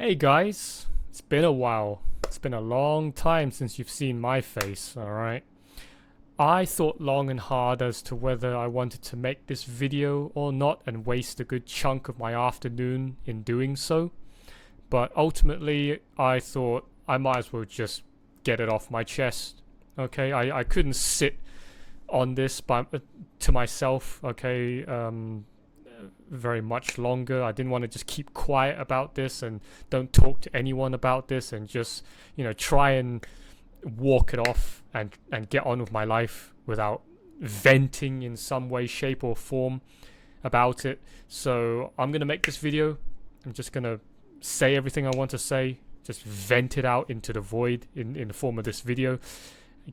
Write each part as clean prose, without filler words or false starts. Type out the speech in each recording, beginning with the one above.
Hey guys, it's been a while. It's been a long time since you've seen my face, alright? I thought long and hard as to whether I wanted to make this video or not and waste a good chunk of my afternoon in doing so. But ultimately, I thought I might as well just get it off my chest. Okay, I couldn't sit on this to myself, okay, very much longer. I didn't want to just keep quiet about this and don't talk to anyone about this and just, try and walk it off and get on with my life without venting in some way, shape, or form about it. So I'm gonna make this video. I'm just gonna say everything I want to say, just vent it out into the void in the form of this video,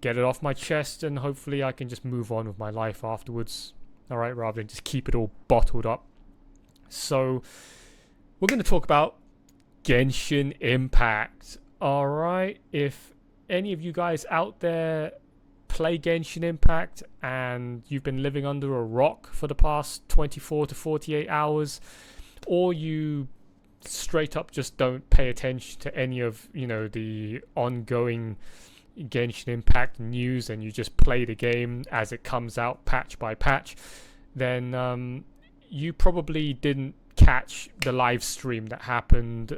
get it off my chest, and hopefully I can just move on with my life afterwards. Alright, rather than just keep it all bottled up. So we're going to talk about Genshin Impact. Alright, if any of you guys out there play Genshin Impact and you've been living under a rock for the past 24 to 48 hours, or you straight up just don't pay attention to any of, the ongoing Genshin Impact news and you just play the game as it comes out patch by patch, then you probably didn't catch the live stream that happened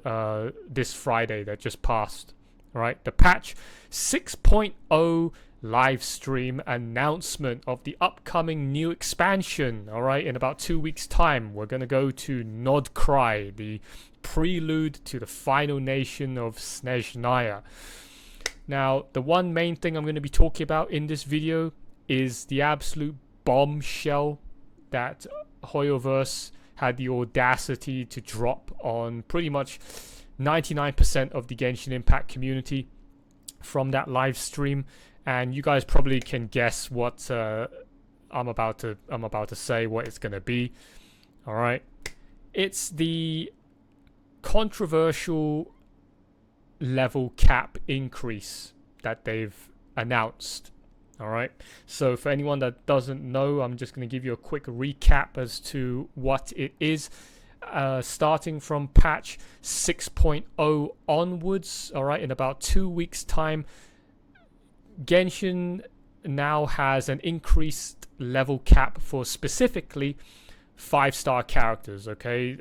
this Friday that just passed. Right, the patch 6.0 live stream announcement of the upcoming new expansion. All right, in about 2 weeks time we're going to go to Nodcry, the prelude to the final nation of Snezhnaya. Now, the one main thing I'm going to be talking about in this video is the absolute bombshell that Hoyoverse had the audacity to drop on pretty much 99% of the Genshin Impact community from that live stream. And you guys probably can guess what I'm about to say, what it's going to be. All right. It's the controversial level cap increase that they've announced. All right, so for anyone that doesn't know, I'm just going to give you a quick recap as to what it is. Starting from patch 6.0 onwards, all right, in about 2 weeks time, Genshin now has an increased level cap for specifically 5-star characters. Okay,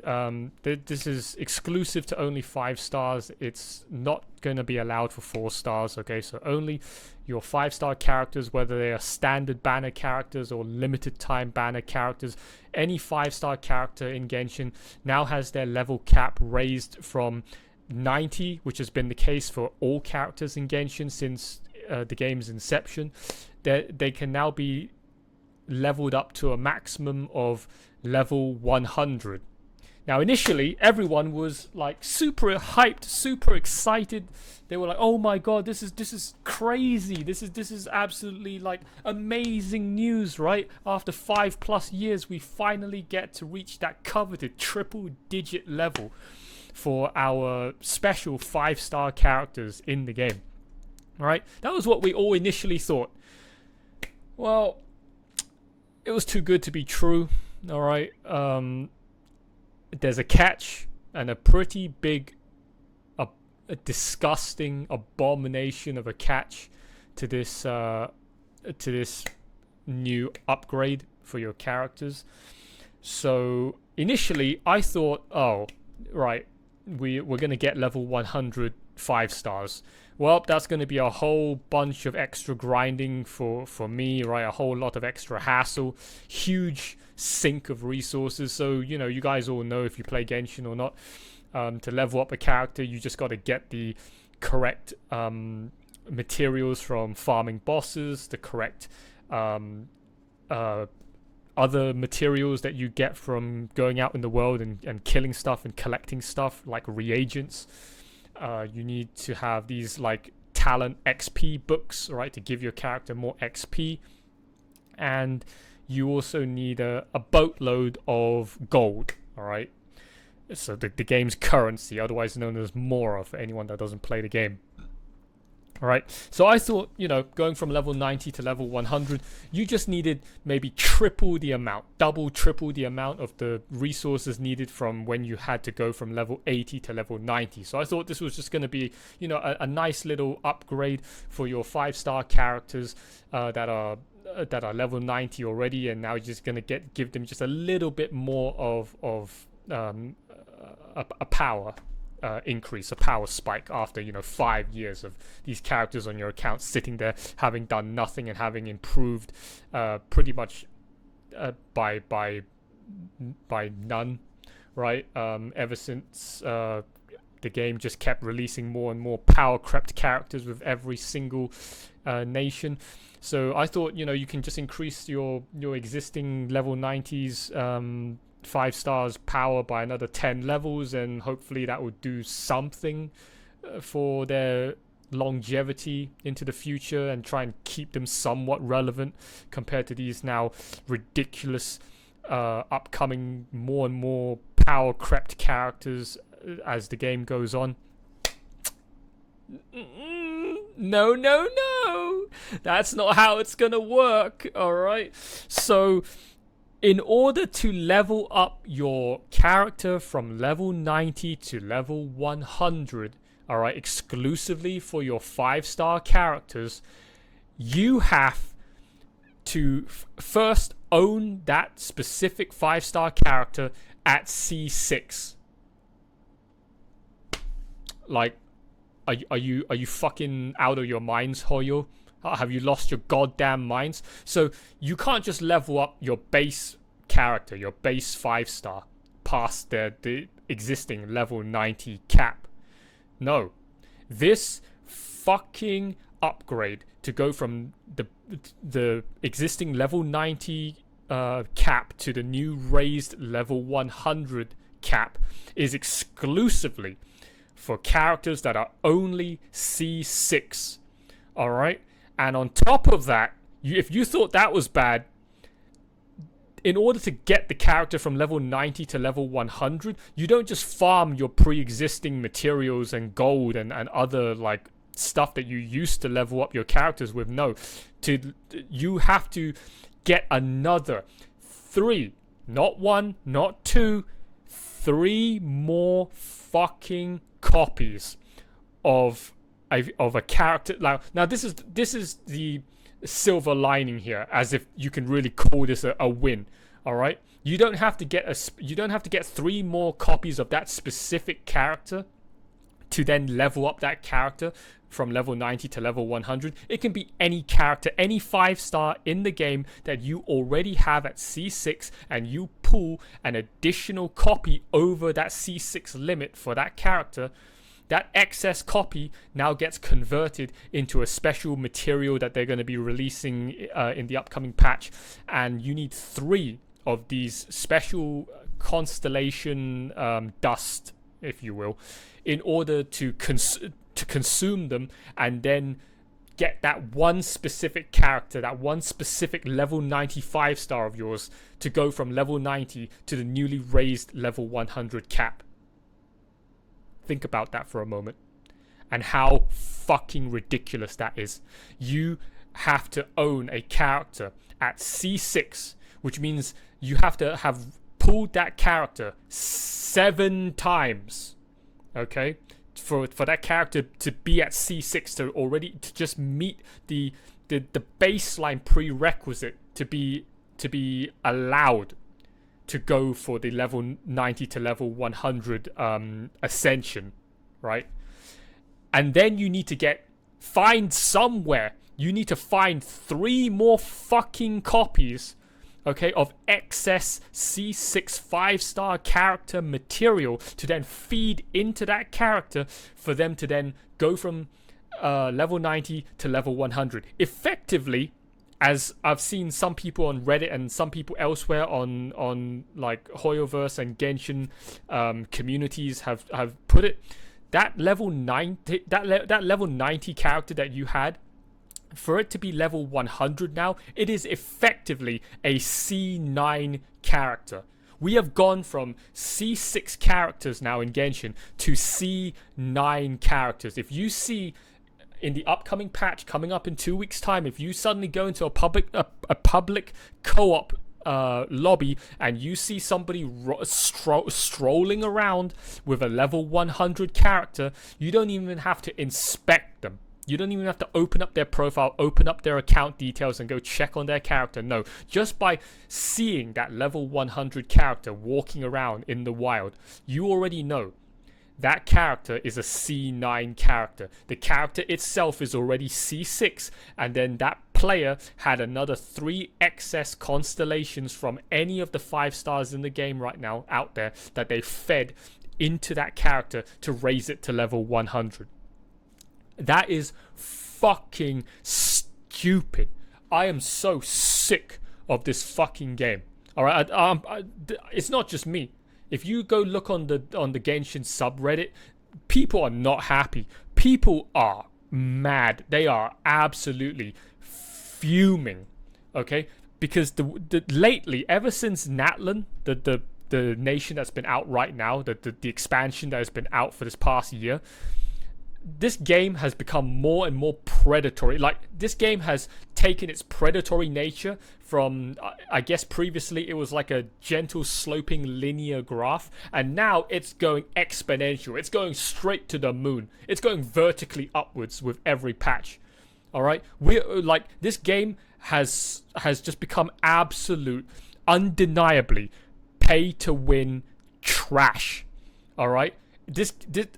this is exclusive to only 5 stars. It's not going to be allowed for 4 stars. Okay, so only your 5-star characters, whether they are standard banner characters or limited time banner characters, any 5-star character in Genshin now has their level cap raised from 90, which has been the case for all characters in Genshin since the game's inception. They can now be leveled up to a maximum of level 100. Now, initially, everyone was like super hyped, super excited. They were like, "Oh my god, this is crazy! This is absolutely like amazing news, right? After 5+ years, we finally get to reach that coveted triple-digit level for our special 5-star characters in the game." All right, that was what we all initially thought. Well, it was too good to be true. All right. There's a catch, and a pretty big, a disgusting abomination of a catch to this new upgrade for your characters. So initially, I thought, oh, right, we're gonna get level 100 5 stars. Well, that's going to be a whole bunch of extra grinding for me, right? A whole lot of extra hassle, huge sink of resources. So, you guys all know if you play Genshin or not, to level up a character, you just got to get the correct materials from farming bosses, the correct other materials that you get from going out in the world and killing stuff and collecting stuff like reagents. You need to have these like talent XP books, right, to give your character more XP, and you also need a boatload of gold. All right, so the game's currency, otherwise known as Mora for anyone that doesn't play the game. All right, so I thought, going from level 90 to level 100, you just needed maybe triple the amount, triple the amount of the resources needed from when you had to go from level 80 to level 90. So I thought this was just going to be, a nice little upgrade for your 5-star characters that are level 90 already, and now you're just going to give them just a little bit more of a power increase, a power spike after 5 years of these characters on your account sitting there having done nothing and having improved pretty much by none, right? Ever since the game just kept releasing more and more power crept characters with every single nation. So I thought, you can just increase your existing level 90s 5 stars power by another 10 levels, and hopefully that would do something for their longevity into the future and try and keep them somewhat relevant compared to these now ridiculous upcoming more and more power crept characters as the game goes on. No, that's not how it's gonna work. All right, so in order to level up your character from level 90 to level 100, all right, exclusively for your 5-star characters, you have to first own that specific 5-star character at C6. Like, are you fucking out of your minds, Hoyo? Have you lost your goddamn minds? So you can't just level up your base character, your base 5-star, past the existing level 90 cap. No. This fucking upgrade to go from the existing level 90 cap to the new raised level 100 cap is exclusively for characters that are only C6. Alright? And on top of that, if you thought that was bad, in order to get the character from level 90 to level 100, you don't just farm your pre-existing materials and gold and other like stuff that you used to level up your characters with. No, you have to get another 3, not 1, not 2, 3 more fucking copies of a character. Now this is the silver lining here, as if you can really call this a win. All right, you don't have to get 3 more copies of that specific character to then level up that character from level 90 to level 100. It can be any character, any 5-star in the game that you already have at C6, and you pull an additional copy over that C6 limit for that character. That excess copy now gets converted into a special material that they're going to be releasing in the upcoming patch, and you need 3 of these special constellation dust, if you will, in order to consume them, and then get that one specific character, that one specific level 95 star of yours to go from level 90 to the newly raised level 100 cap. Think about that for a moment, and how fucking ridiculous that is. You have to own a character at C6, which means you have to have pulled that character 7 times, okay, for that character to be at C6 to just meet the baseline prerequisite to be allowed to go for the level 90 to level 100 ascension, right? And then you need to find somewhere. You need to find 3 more fucking copies, okay, of excess C6 5-star character material to then feed into that character for them to then go from level 90 to level 100. Effectively, as I've seen some people on Reddit and some people elsewhere on like Hoyoverse and Genshin communities have put it, that level 90 that level 90 character that you had, for it to be level 100 now, it is effectively a C9 character. We have gone from C6 characters now in Genshin to C9 characters. If you see in the upcoming patch coming up in 2 weeks' time, if you suddenly go into a public co-op lobby and you see somebody strolling around with a level 100 character, you don't even have to inspect them. You don't even have to open up their profile, open up their account details and go check on their character. No, just by seeing that level 100 character walking around in the wild, you already know that character is a C9 character. The character itself is already C6, and then that player had another 3 excess constellations from any of the 5 stars in the game right now out there that they fed into that character to raise it to level 100. That is fucking stupid. I am so sick of this fucking game. All right, it's not just me. If you go look on the Genshin subreddit, people are not happy. People are mad. They are absolutely fuming. Okay, because lately, ever since Natlan, the nation that's been out right now, the expansion that has been out for this past year, this game has become more and more predatory. Like, this game has taken its predatory nature from, I guess previously it was like a gentle sloping linear graph, and now it's going exponential. It's going straight to the moon. It's going vertically upwards with every patch. All right, we're like, this game has just become absolute, undeniably pay to win trash. All right. This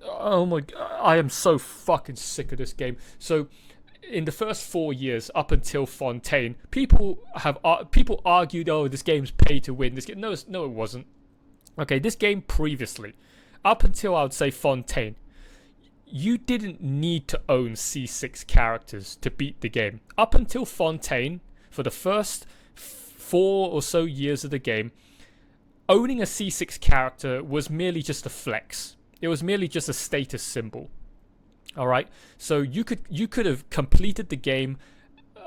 oh my god, I am so fucking sick of this game. So in the first 4 years up until Fontaine, people argued, oh, this game's pay to win. This game, no, it wasn't. Okay, this game previously, up until I would say Fontaine, you didn't need to own C6 characters to beat the game. Up until Fontaine, for the first 4 or so years of the game, owning a C6 character was merely just a flex. It was merely just a status symbol. All right, so you could have completed the game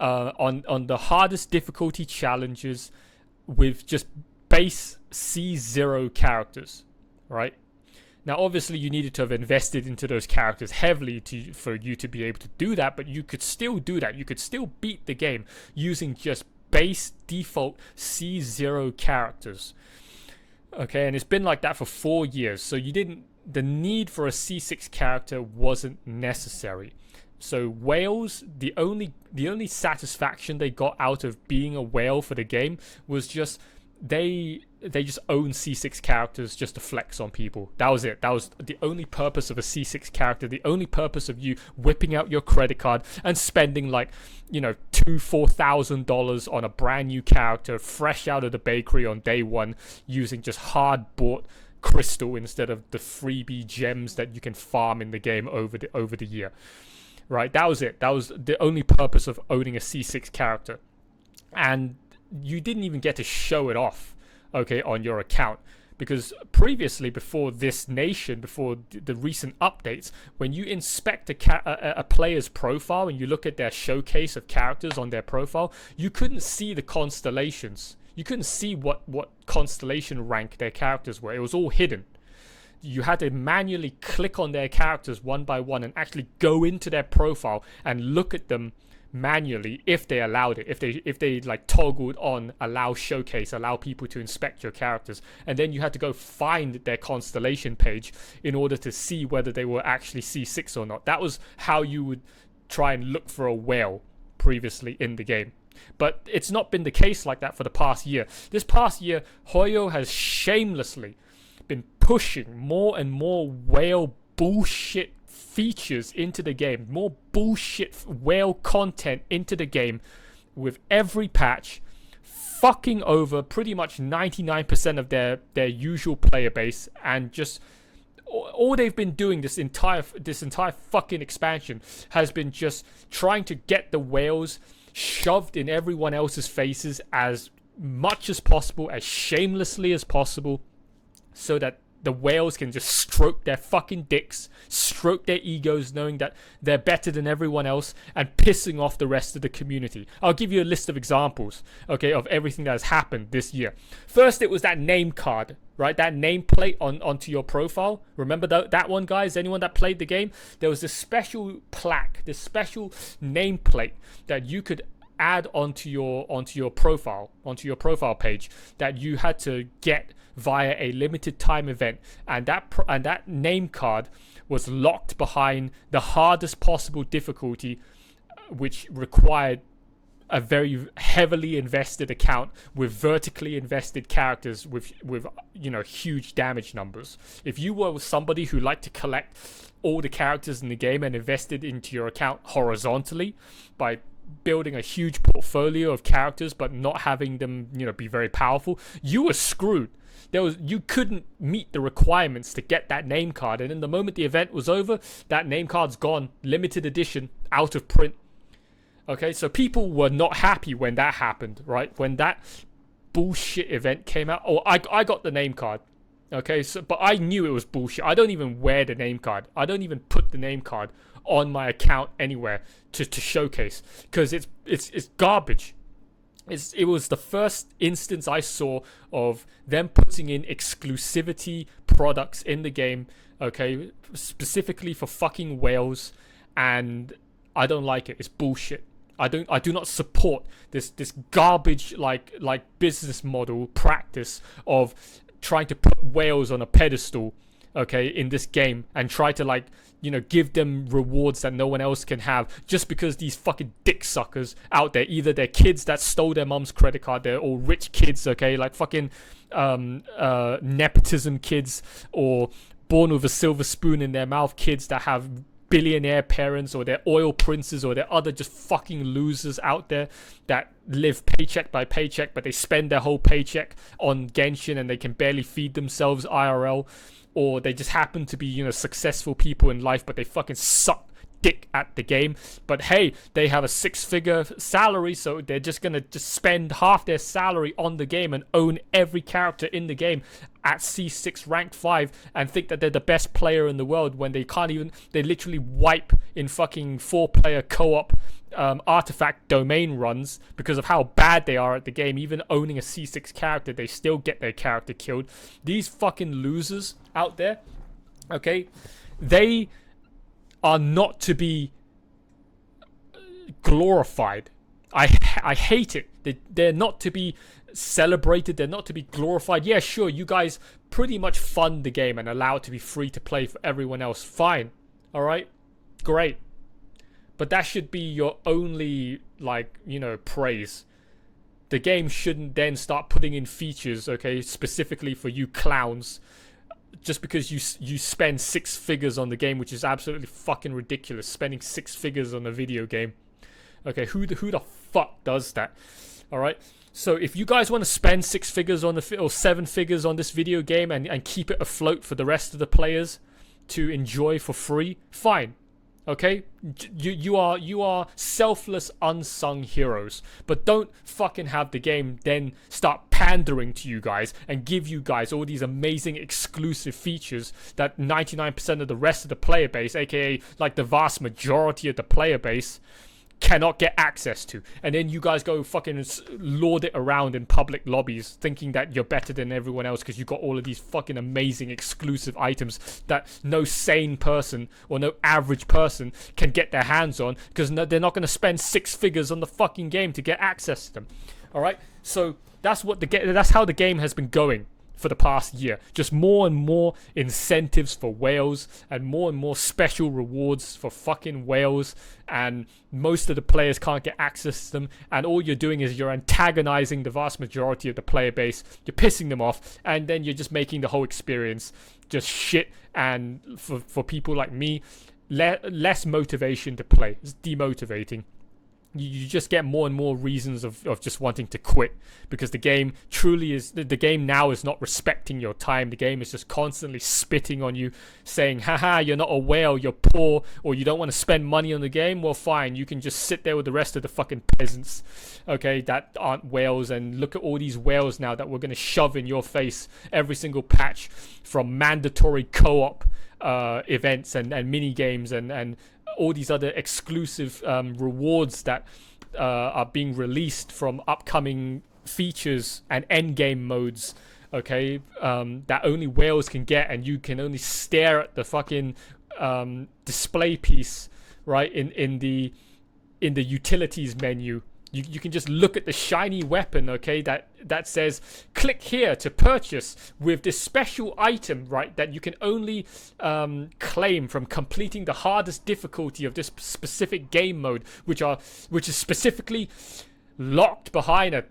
on the hardest difficulty challenges with just base C0 characters. Right. Now, obviously, you needed to have invested into those characters heavily for you to be able to do that, but you could still do that. You could still beat the game using just base default C0 characters. Okay, and it's been like that for 4 years, so the need for a C6 character wasn't necessary. So whales, the only satisfaction they got out of being a whale for the game was just they just own C6 characters just to flex on people. That was it. That was the only purpose of a C6 character. The only purpose of you whipping out your credit card and spending like, $2,000-$4,000 on a brand new character fresh out of the bakery on day one, using just hard bought crystal instead of the freebie gems that you can farm in the game over the year. Right? That was it. That was the only purpose of owning a C6 character. And you didn't even get to show it off, okay, on your account, because previously, before this nation, before the recent updates, when you inspect a player's profile and you look at their showcase of characters on their profile, you couldn't see the constellations. You couldn't see what constellation rank their characters were. It was all hidden. You had to manually click on their characters one by one and actually go into their profile and look at them manually if they allowed it, if they like toggled on allow showcase, allow people to inspect your characters, and then you had to go find their constellation page in order to see whether they were actually C6 or not. That was how you would try and look for a whale previously in the game. But it's not been the case like that for the past year. This past year, Hoyo has shamelessly been pushing more and more whale bullshit features into the game, more bullshit whale content into the game with every patch, fucking over pretty much 99% of their usual player base, and just all they've been doing this entire fucking expansion has been just trying to get the whales shoved in everyone else's faces as much as possible, as shamelessly as possible, so that the whales can just stroke their fucking dicks, stroke their egos, knowing that they're better than everyone else, and pissing off the rest of the community. I'll give you a list of examples, okay, of everything that has happened this year. First, it was that name card right? That nameplate onto your profile. Remember that one, guys? Anyone that played the game? There was this special plaque, this special nameplate that you could add onto your profile page that you had to get via a limited time event, and that name card was locked behind the hardest possible difficulty, which required a very heavily invested account with vertically invested characters with huge damage numbers. If you were somebody who liked to collect all the characters in the game and invested into your account horizontally by building a huge portfolio of characters but not having them be very powerful, you were screwed. You couldn't meet the requirements to get that name card, and in the moment the event was over, that name card's gone, limited edition, out of print. Okay, so people were not happy when that happened, right? When that bullshit event came out. Oh, I got the name card. Okay, but I knew it was bullshit. I don't even wear the name card. I don't even put the name card on my account anywhere to showcase, because it's garbage. It was the first instance I saw of them putting in exclusivity products in the game, okay, specifically for fucking whales, and I don't like it. It's bullshit. I do not support this garbage like business model practice of trying to put whales on a pedestal, okay, in this game, and try to give them rewards that no one else can have, just because these fucking dick suckers out there, either they're kids that stole their mom's credit card, they're all rich kids, okay, like fucking nepotism kids, or born with a silver spoon in their mouth kids that have billionaire parents, or they're oil princes, or they're other just fucking losers out there that live paycheck by paycheck, but they spend their whole paycheck on Genshin and they can barely feed themselves IRL, or they just happen to be successful people in life, but they fucking suck dick at the game. But hey, they have a 6-figure salary, so they're just gonna spend half their salary on the game and own every character in the game at C6 rank 5 and think that they're the best player in the world, when they can't even, they literally wipe in fucking 4-player co-op artifact domain runs because of how bad they are at the game. Even owning a C6 character, they still get their character killed. These fucking losers out there, okay, they are not to be glorified. I hate it. They're not to be celebrated. They're not to be glorified. Yeah, sure, you guys pretty much fund the game and allow it to be free to play for everyone else. Fine. All right? Great. But that should be your only, praise. The game shouldn't then start putting in features, okay, specifically for you clowns, just because you spend 6 figures on the game, which is absolutely fucking ridiculous. Spending 6 figures on a video game. Okay, who the fuck does that? All right. So if you guys want to spend 6 figures on or 7 figures on this video game and keep it afloat for the rest of the players to enjoy for free, fine. Okay, you are selfless, unsung heroes, but don't fucking have the game then start pandering to you guys and give you guys all these amazing exclusive features that 99% of the rest of the player base, aka like the vast majority of the player base, cannot get access to. And then you guys go fucking lord it around in public lobbies thinking that you're better than everyone else because you got all of these fucking amazing exclusive items that no sane person or no average person can get their hands on, because they're not going to spend 6 figures on the fucking game to get access to them. All right, so that's how the game has been going for the past year. Just more and more incentives for whales and more special rewards for fucking whales, and most of the players can't get access to them, and all you're doing is you're antagonizing the vast majority of the player base. You're pissing them off, and then you're just making the whole experience just shit, and for people like me, less motivation to play. It's demotivating. You just get more and more reasons of just wanting to quit, because the game truly is, the game now is not respecting your time. The game is just constantly spitting on you, saying, haha, you're not a whale, you're poor, or you don't want to spend money on the game. Well, fine, you can just sit there with the rest of the fucking peasants, okay, that aren't whales, and look at all these whales now that we're going to shove in your face every single patch, from mandatory co-op events and mini games and all these other exclusive rewards that are being released from upcoming features and endgame modes okay, that only whales can get, and you can only stare at the fucking display piece, right, in the utilities menu. You can just look at the shiny weapon, okay, that says click here to purchase with this special item, right, that you can only claim from completing the hardest difficulty of this specific game mode, which is specifically locked behind a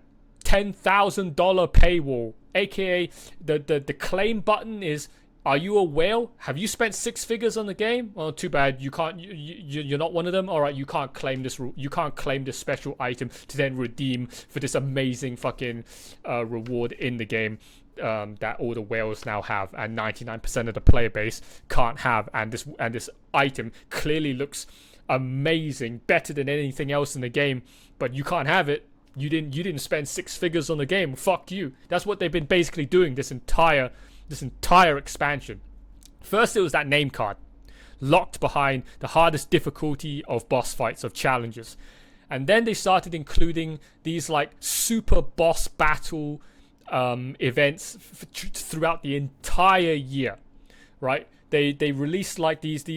$10,000 paywall, aka the claim button is, are you a whale? Have you spent 6 figures on the game? Well, too bad. You can't. You're not one of them. All right, you can't claim this. You can't claim this special item to then redeem for this amazing fucking reward in the game that all the whales now have, and 99% of the player base can't have. And this item clearly looks amazing, better than anything else in the game, but you can't have it. You didn't spend 6 figures on the game. Fuck you. That's what they've been basically doing this entire expansion. First, it was that name card locked behind the hardest difficulty of boss fights, of challenges, and then they started including these like super boss battle events throughout the entire year, right? They released like these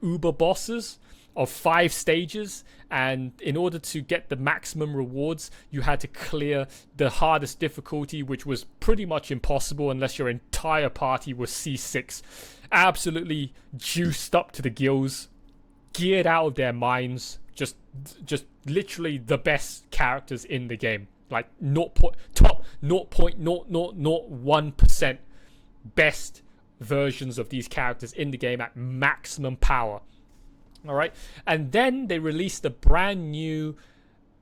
uber bosses of 5 stages, and in order to get the maximum rewards, you had to clear the hardest difficulty, which was pretty much impossible unless your entire party was C6, absolutely juiced up to the gills, geared out of their minds, just literally the best characters in the game, like top 0.0001% best versions of these characters in the game at maximum power. All right, and then they released a brand new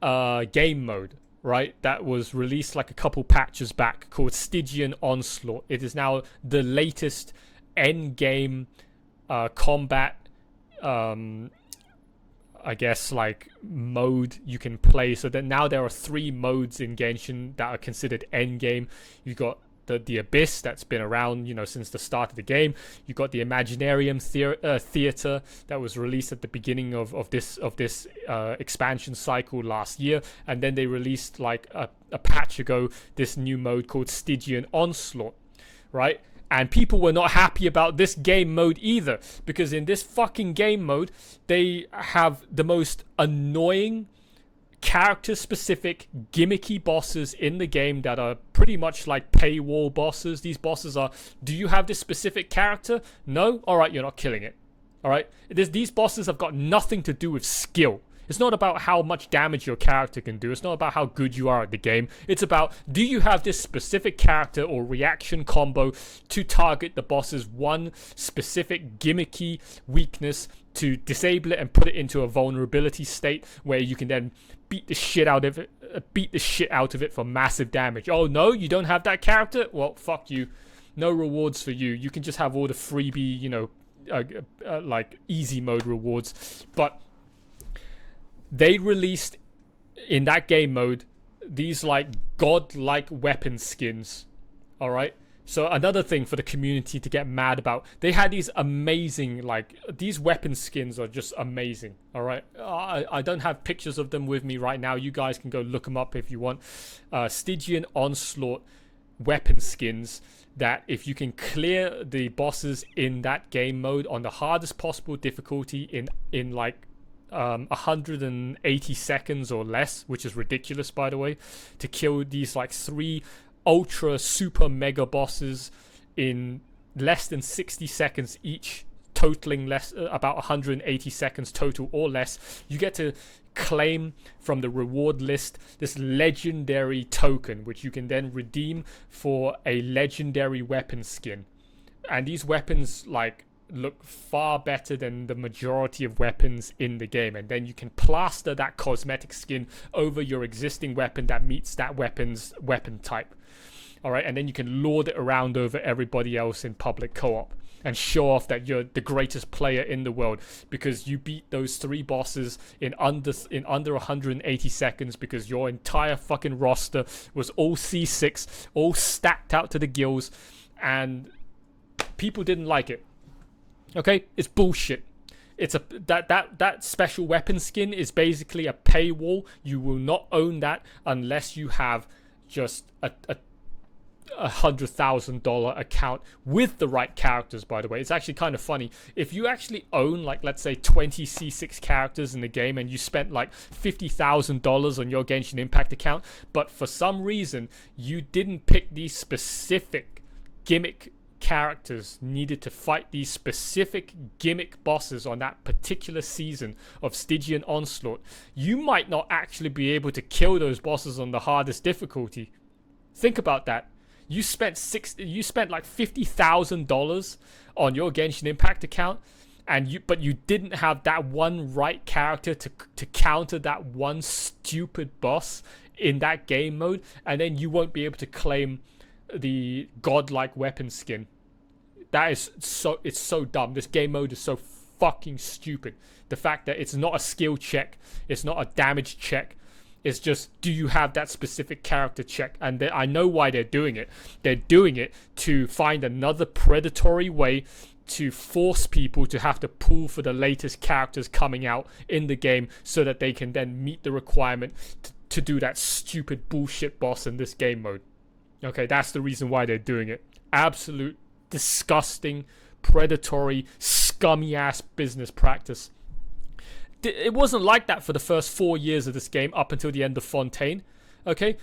game mode, right, that was released like a couple patches back, called Stygian Onslaught. It is now the latest end game combat, I guess, like mode you can play. So that now there are 3 modes in Genshin that are considered end game. You got the Abyss, that's been around, since the start of the game. You got the Imaginarium Theater that was released at the beginning of this expansion cycle last year, and then they released like a patch ago this new mode called Stygian Onslaught, right? And people were not happy about this game mode either, because in this fucking game mode they have the most annoying character-specific gimmicky bosses in the game that are pretty much like paywall bosses. These bosses are, do you have this specific character? No? Alright, you're not killing it. Alright? These bosses have got nothing to do with skill. It's not about how much damage your character can do. It's not about how good you are at the game. It's about, do you have this specific character or reaction combo to target the boss's one specific gimmicky weakness, to disable it and put it into a vulnerability state where you can then beat the shit out of it for massive damage. Oh no, you don't have that character? Well, fuck you. No rewards for you. You can just have all the freebie, like easy mode rewards. But they released in that game mode these like god-like weapon skins. All right. So another thing for the community to get mad about, they had these amazing, like, these weapon skins are just amazing, all right? I don't have pictures of them with me right now. You guys can go look them up if you want. Stygian Onslaught weapon skins that if you can clear the bosses in that game mode on the hardest possible difficulty in like 180 seconds or less, which is ridiculous, by the way, to kill these like 3 ultra super mega bosses in less than 60 seconds each, totaling about 180 seconds total or less, you get to claim from the reward list this legendary token, which you can then redeem for a legendary weapon skin. And these weapons like look far better than the majority of weapons in the game, and then you can plaster that cosmetic skin over your existing weapon that meets that weapon's weapon type. All right, and then you can lord it around over everybody else in public co-op and show off that you're the greatest player in the world because you beat those 3 bosses in under 180 seconds because your entire fucking roster was all C6, all stacked out to the gills, and people didn't like it. Okay, it's bullshit. It's that special weapon skin is basically a paywall. You will not own that unless you have just a $100,000 account with the right characters. By the way, it's actually kind of funny if you actually own, like, let's say 20 C6 characters in the game and you spent like $50,000 on your Genshin Impact account, but for some reason you didn't pick these specific gimmick characters needed to fight these specific gimmick bosses on that particular season of Stygian Onslaught, you might not actually be able to kill those bosses on the hardest difficulty. Think about that. You spent like $50,000 on your Genshin Impact account, but you didn't have that one right character to counter that one stupid boss in that game mode, and then you won't be able to claim the godlike weapon skin. It's so dumb. This game mode is so fucking stupid. The fact that it's not a skill check, it's not a damage check. It's just, do you have that specific character check? And I know why they're doing it. They're doing it to find another predatory way to force people to have to pull for the latest characters coming out in the game so that they can then meet the requirement to do that stupid bullshit boss in this game mode. Okay, that's the reason why they're doing it. Absolute disgusting, predatory, scummy ass business practice. It wasn't like that for the first 4 years of this game up until the end of Fontaine. Okay,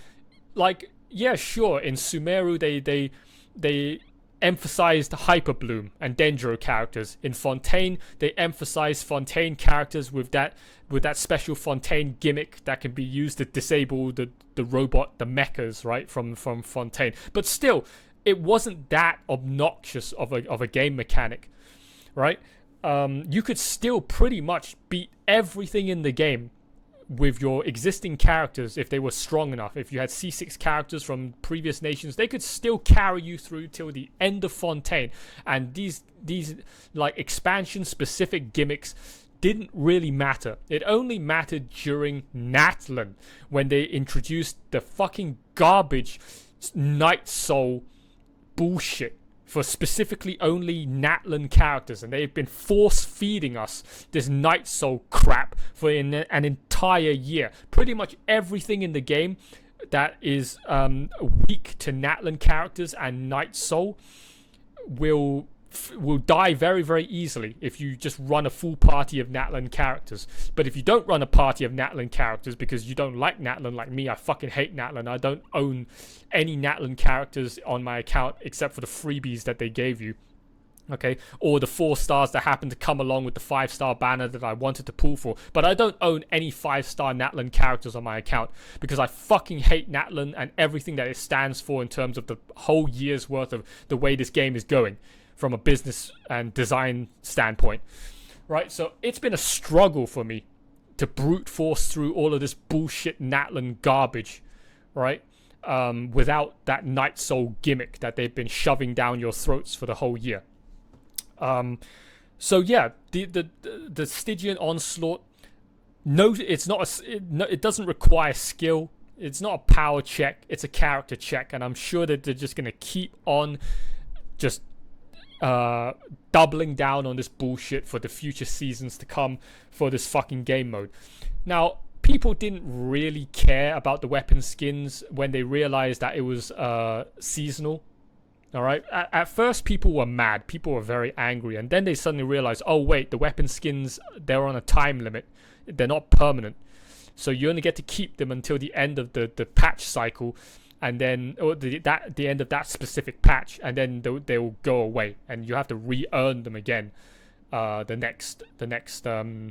like, yeah, sure, in Sumeru they emphasized Hyper Bloom and Dendro characters. In Fontaine they emphasized Fontaine characters with that special Fontaine gimmick that can be used to disable the robot, the mechas, right, from Fontaine. But still, it wasn't that obnoxious of a game mechanic, right? You could still pretty much beat everything in the game with your existing characters if they were strong enough. If you had C6 characters from previous nations, they could still carry you through till the end of Fontaine. And these like expansion specific gimmicks didn't really matter. It only mattered during Natlan when they introduced the fucking garbage Night Soul bullshit for specifically only Natlan characters, and they've been force feeding us this Night Soul crap for an entire year. Pretty much everything in the game that is weak to Natlan characters and Night Soul will die very, very easily if you just run a full party of Natlan characters. But if you don't run a party of Natlan characters because you don't like Natlan, like me, I fucking hate Natlan. I don't own any Natlan characters on my account except for the freebies that they gave you. Okay, or the 4 stars that happen to come along with the 5-star banner that I wanted to pull for. But I don't own any 5-star Natlan characters on my account because I fucking hate Natlan and everything that it stands for in terms of the whole year's worth of the way this game is going from a business and design standpoint, right? So it's been a struggle for me to brute force through all of this bullshit Natlan garbage, right? Without that Night Soul gimmick that they've been shoving down your throats for the whole year. So yeah, the Stygian Onslaught, no, it's not it doesn't require skill. It's not a power check. It's a character check, and I'm sure that they're just gonna keep on just doubling down on this bullshit for the future seasons to come for this fucking game mode. Now, people didn't really care about the weapon skins when they realized that it was seasonal. All right, at first people were mad, people were very angry, and then they suddenly realized, oh wait, the weapon skins, they're on a time limit, they're not permanent, so you only get to keep them until the end of the patch cycle, and then the end of that specific patch, and then they will go away, and you have to re-earn them again the next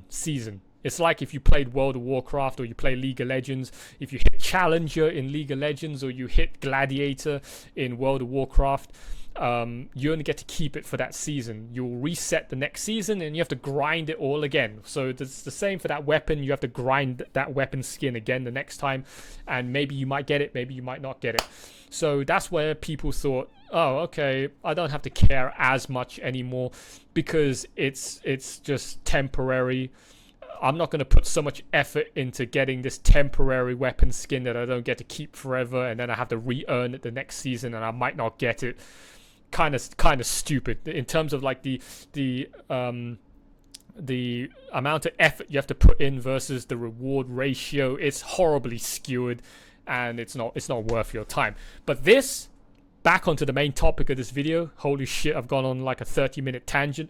season. It's like if you played World of Warcraft or you play League of Legends. If you hit Challenger in League of Legends or you hit Gladiator in World of Warcraft, you only get to keep it for that season. You'll reset the next season and you have to grind it all again. So it's the same for that weapon. You have to grind that weapon skin again the next time, and maybe you might get it, maybe you might not get it. So that's where people thought, oh, okay, I don't have to care as much anymore because it's just temporary. I'm not going to put so much effort into getting this temporary weapon skin that I don't get to keep forever, and then I have to re-earn it the next season and I might not get it. Kind of stupid in terms of like the amount of effort you have to put in versus the reward ratio. It's horribly skewed and it's not worth your time. But this back onto the main topic of this video. Holy shit, I've gone on like a 30-minute tangent.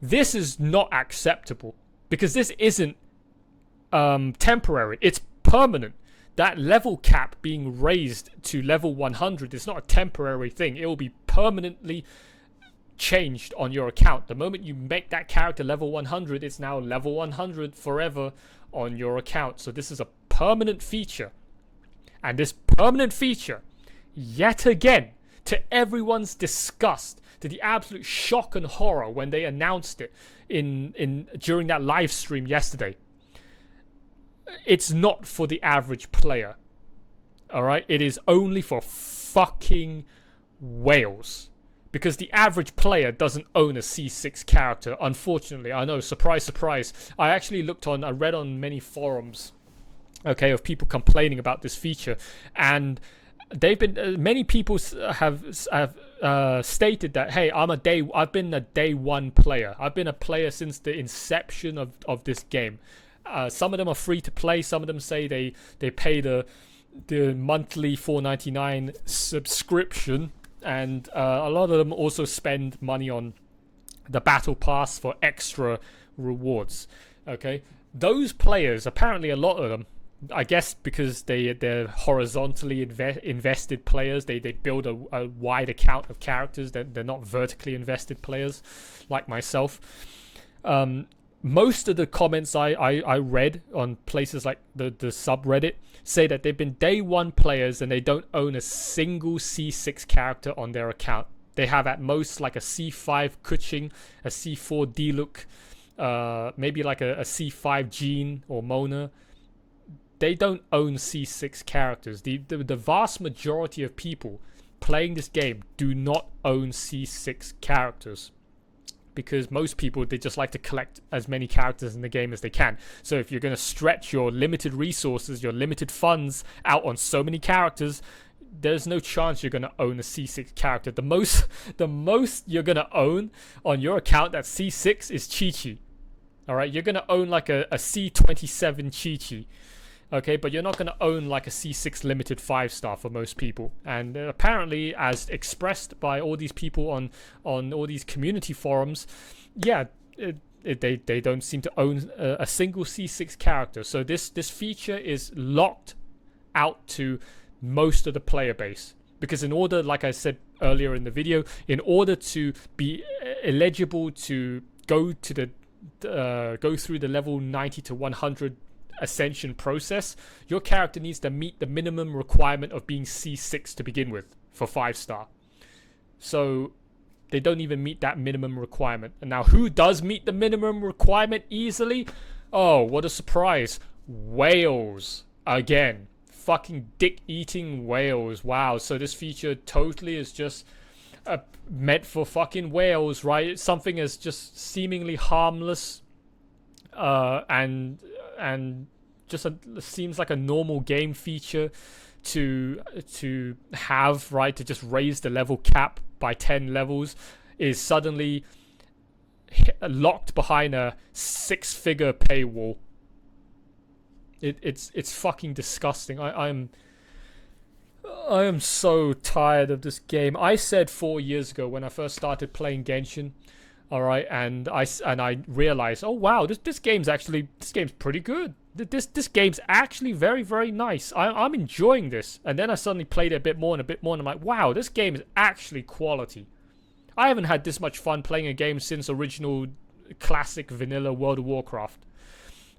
This is not acceptable because this isn't temporary. It's permanent. That level cap being raised to level 100 is not a temporary thing. It will be permanently changed on your account. The moment you make that character level 100, it's now level 100 forever on your account. So this is a permanent feature. And this permanent feature, yet again, to everyone's disgust, to the absolute shock and horror when they announced it during that live stream yesterday, it's not for the average player. Alright? It is only for fucking whales. Because the average player doesn't own a C6 character, unfortunately. I know, surprise, surprise. I read on many forums, okay, of people complaining about this feature. And they've been, many people have stated that, hey, I've been a day one player. I've been a player since the inception of this game. Some of them are free to play. Some of them say they pay the monthly $4.99 subscription, and a lot of them also spend money on the battle pass for extra rewards. Okay, those players, apparently a lot of them, I guess because they're horizontally invested players, they build a wide account of characters. They're not vertically invested players like myself. Most of the comments I read on places like the subreddit say that they've been day one players and they don't own a single C6 character on their account. They have at most like a C5 Kuching, a C4 Diluc, maybe like a C5 Jean or Mona. They don't own C6 characters. The vast majority of people playing this game do not own C6 characters. Because most people, they just like to collect as many characters in the game as they can. So if you're going to stretch your limited resources, your limited funds out on so many characters, there's no chance you're going to own a C6 character. The most you're going to own on your account that's C6 is Chi-Chi. Alright, you're going to own like a C27 Chi-Chi. Okay, but you're not going to own like a C6 limited 5-star for most people. And apparently, as expressed by all these people on all these community forums, yeah, they don't seem to own a single C6 character. So this feature is locked out to most of the player base. Because in order, like I said earlier in the video, in order to be eligible to go through the level 90 to 100 ascension process, your character needs to meet the minimum requirement of being C6 to begin with for 5-star. So they don't even meet that minimum requirement. And now who does meet the minimum requirement easily? Oh, what a surprise. Whales. Again. Fucking dick-eating whales. Wow. So this feature totally is just meant for fucking whales, right? Something as just seemingly harmless and just seems like a normal game feature to have, right? To just raise the level cap by 10 levels is suddenly locked behind a 6-figure paywall. It's fucking disgusting. I am so tired of this game. I said 4 years ago when I first started playing Genshin, all right, and I realized, oh wow, this game's pretty good. This game's actually very, very nice. I'm enjoying this. And then I suddenly played it a bit more, and I'm like, wow, this game is actually quality. I haven't had this much fun playing a game since original classic vanilla World of Warcraft.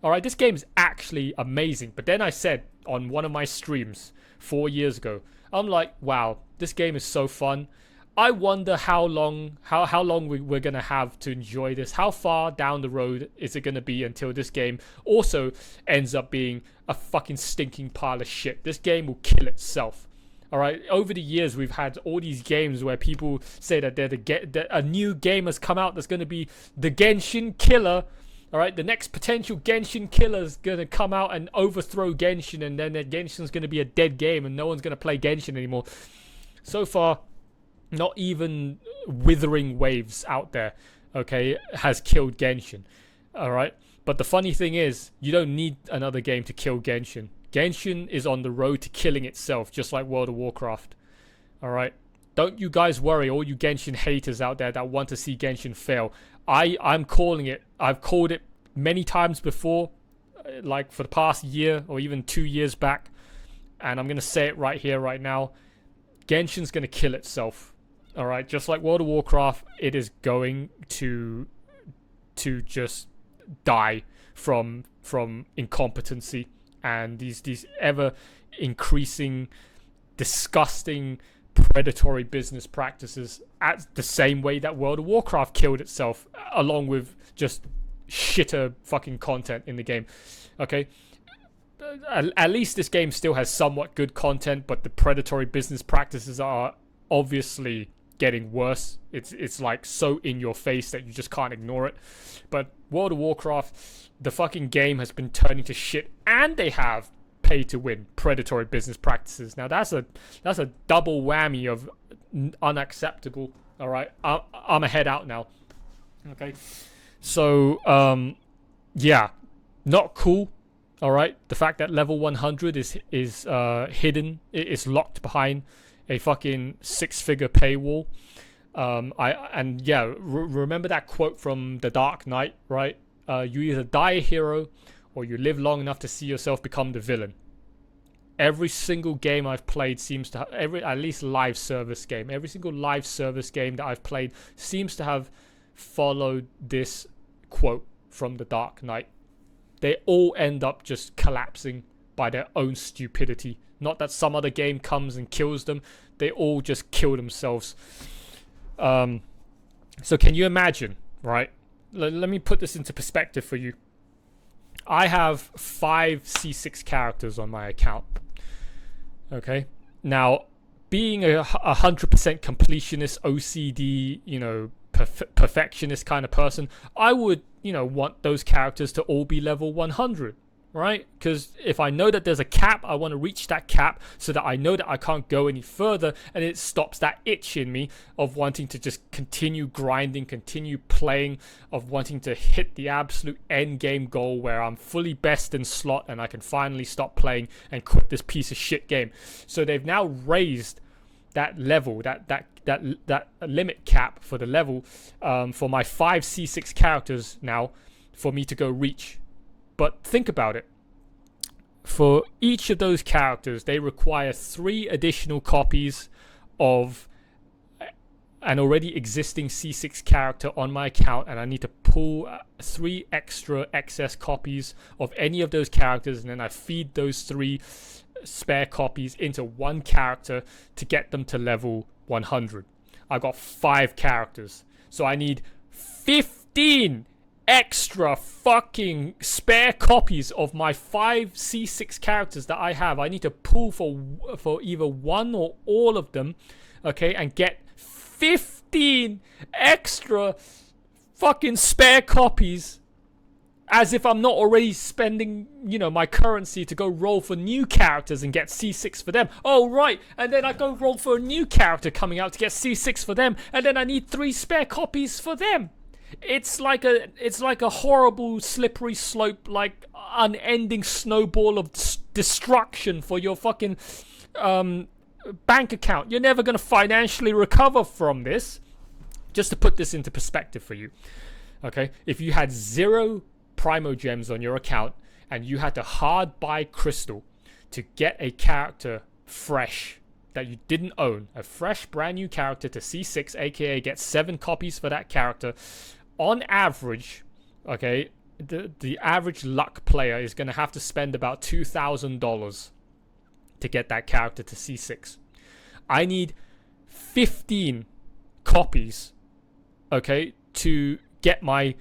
All right, this game is actually amazing. But then I said on one of my streams 4 years ago, I'm like, wow, this game is so fun. I wonder how long we're going to have to enjoy this. How far down the road is it going to be until this game also ends up being a fucking stinking pile of shit? This game will kill itself. All right. Over the years, we've had all these games where people say that a new game has come out that's going to be the Genshin killer. All right. The next potential Genshin killer is going to come out and overthrow Genshin, and then Genshin's going to be a dead game and no one's going to play Genshin anymore. So far, not even Withering Waves out there, okay, has killed Genshin. All right. But the funny thing is, you don't need another game to kill Genshin. Genshin is on the road to killing itself, just like World of Warcraft. All right. don't you guys worry, all you Genshin haters out there that want to see Genshin fail. I'm calling it. I've called it many times before, like for the past year or even 2 years back, and I'm gonna say it right here, right now. Genshin's gonna kill itself. All right, just like World of Warcraft, it is going to just die from incompetency and these ever increasing, disgusting, predatory business practices, at the same way that World of Warcraft killed itself, along with just shitter fucking content in the game. Okay, at least this game still has somewhat good content, but the predatory business practices are obviously getting worse. It's like so in your face that you just can't ignore it. But World of Warcraft, the fucking game has been turning to shit, and they have pay to win predatory business practices. Now that's a double whammy of unacceptable. All right, I'm a head out now. Okay, so yeah, not cool. All right, the fact that level 100 is hidden, is locked behind a fucking 6-figure paywall. Remember that quote from The Dark Knight, right? You either die a hero or you live long enough to see yourself become the villain. Every single game I've played seems to have, at least live service game, every single live service game that I've played seems to have followed this quote from The Dark Knight. They all end up just collapsing by their own stupidity. Not that some other game comes and kills them. They all just kill themselves. So can you imagine, right? Let me put this into perspective for you. I have 5 C6 characters on my account. Okay? Now, being a 100% completionist, OCD, perfectionist kind of person, I would, want those characters to all be level 100. Right? Because if I know that there's a cap, I want to reach that cap so that I know that I can't go any further, and it stops that itch in me of wanting to just continue grinding, continue playing, of wanting to hit the absolute end game goal where I'm fully best in slot and I can finally stop playing and quit this piece of shit game. So they've now raised that level, that limit cap for the level for my 5 C6 characters now for me to go reach. But think about it. For each of those characters, they require 3 additional copies of an already existing C6 character on my account, and I need to pull 3 extra excess copies of any of those characters, and then I feed those 3 spare copies into one character to get them to level 100. I've got 5 characters, so I need 15 extra fucking spare copies of my 5 C6 characters that I have. I need to pull for either one or all of them, okay, and get 15 extra fucking spare copies, as if I'm not already spending, my currency to go roll for new characters and get C6 for them. Oh, right, and then I go roll for a new character coming out to get C6 for them, and then I need 3 spare copies for them. It's like a horrible slippery slope, like unending snowball of destruction for your fucking bank account. You're never going to financially recover from this. Just to put this into perspective for you, okay? If you had 0 Primo Gems on your account and you had to hard buy Crystal to get a character fresh that you didn't own, a fresh brand new character to C6, aka get 7 copies for that character, on average, okay, the average luck player is going to have to spend about $2,000 to get that character to C6. I need 15 copies, okay, to get my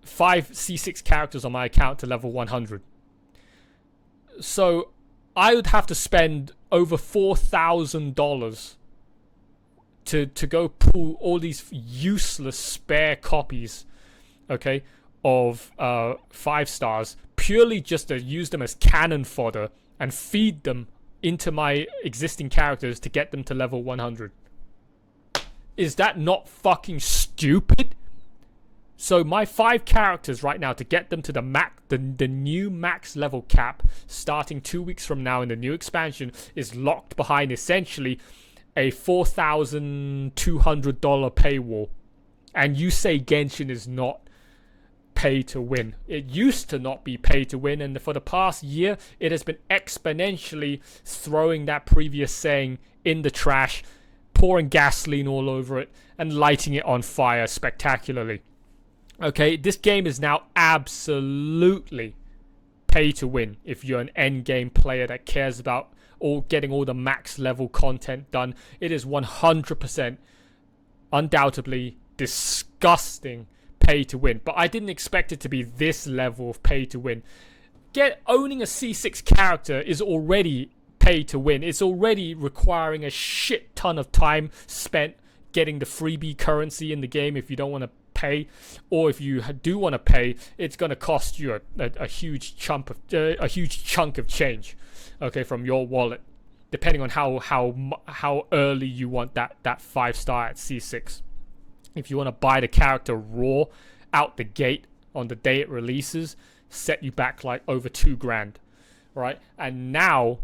5 C6 characters on my account to level 100. So I would have to spend over $4,000 to go pull all these useless spare copies, okay, of 5 stars, purely just to use them as cannon fodder and feed them into my existing characters to get them to level 100. Is that not fucking stupid? So my 5 characters right now, to get them to the new max level cap starting 2 weeks from now in the new expansion, is locked behind essentially a $4,200 paywall, and you say Genshin is not pay to win. It used to not be pay to win, and for the past year it has been exponentially throwing that previous saying in the trash, pouring gasoline all over it and lighting it on fire spectacularly. Okay, this game is now absolutely pay to win if you're an end game player that cares about getting all the max level content done. It is 100% undoubtedly disgusting pay to win, but I didn't expect it to be this level of pay to win. Owning a C6 character is already pay to win. It's already requiring a shit ton of time spent getting the freebie currency in the game if you don't want to pay, or if you do want to pay, it's going to cost you a huge chunk of change, okay, from your wallet, depending on how early you want that 5-star at C6. If you want to buy the character raw out the gate on the day it releases, set you back like over $2,000, right? And now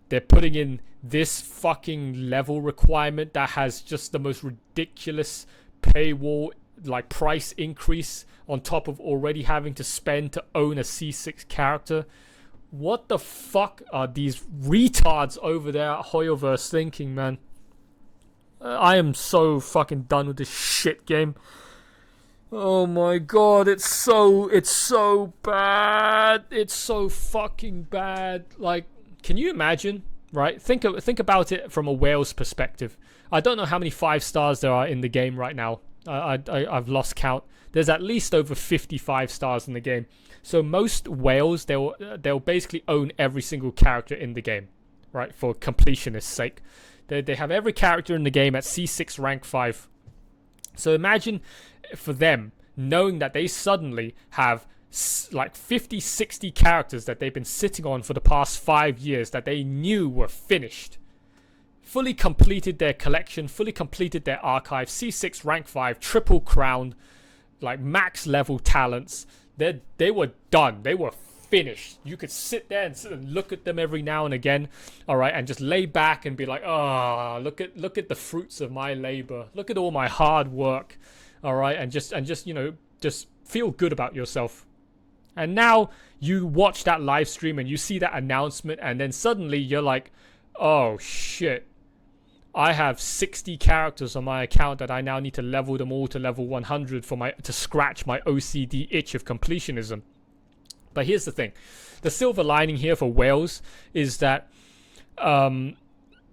they're putting in this fucking level requirement that has just the most ridiculous paywall, like price increase on top of already having to spend to own a C6 character. What the fuck are these retards over there at Hoyoverse thinking, man? I am so fucking done with this shit game. Oh my god, it's so bad. It's so fucking bad. Like, can you imagine, right? Think about it from a whale's perspective. I don't know how many 5 stars there are in the game right now. I've lost count. There's at least over 55 stars in the game. So most whales, they'll basically own every single character in the game, right? For completionist sake. They have every character in the game at C6 rank 5. So imagine for them knowing that they suddenly have like 50, 60 characters that they've been sitting on for the past 5 years that they knew were finished. Fully completed their collection, fully completed their archive, C6 rank 5, triple crowned, like max level talents. They were done. They were finished. You could sit there and look at them every now and again, all right, and just lay back and be like, oh, look at the fruits of my labor. Look at all my hard work, all right, and just just feel good about yourself. And now you watch that live stream and you see that announcement, and then suddenly you're like, oh shit, I have 60 characters on my account that I now need to level them all to level 100 to scratch my OCD itch of completionism. But here's the thing. The silver lining here for whales is that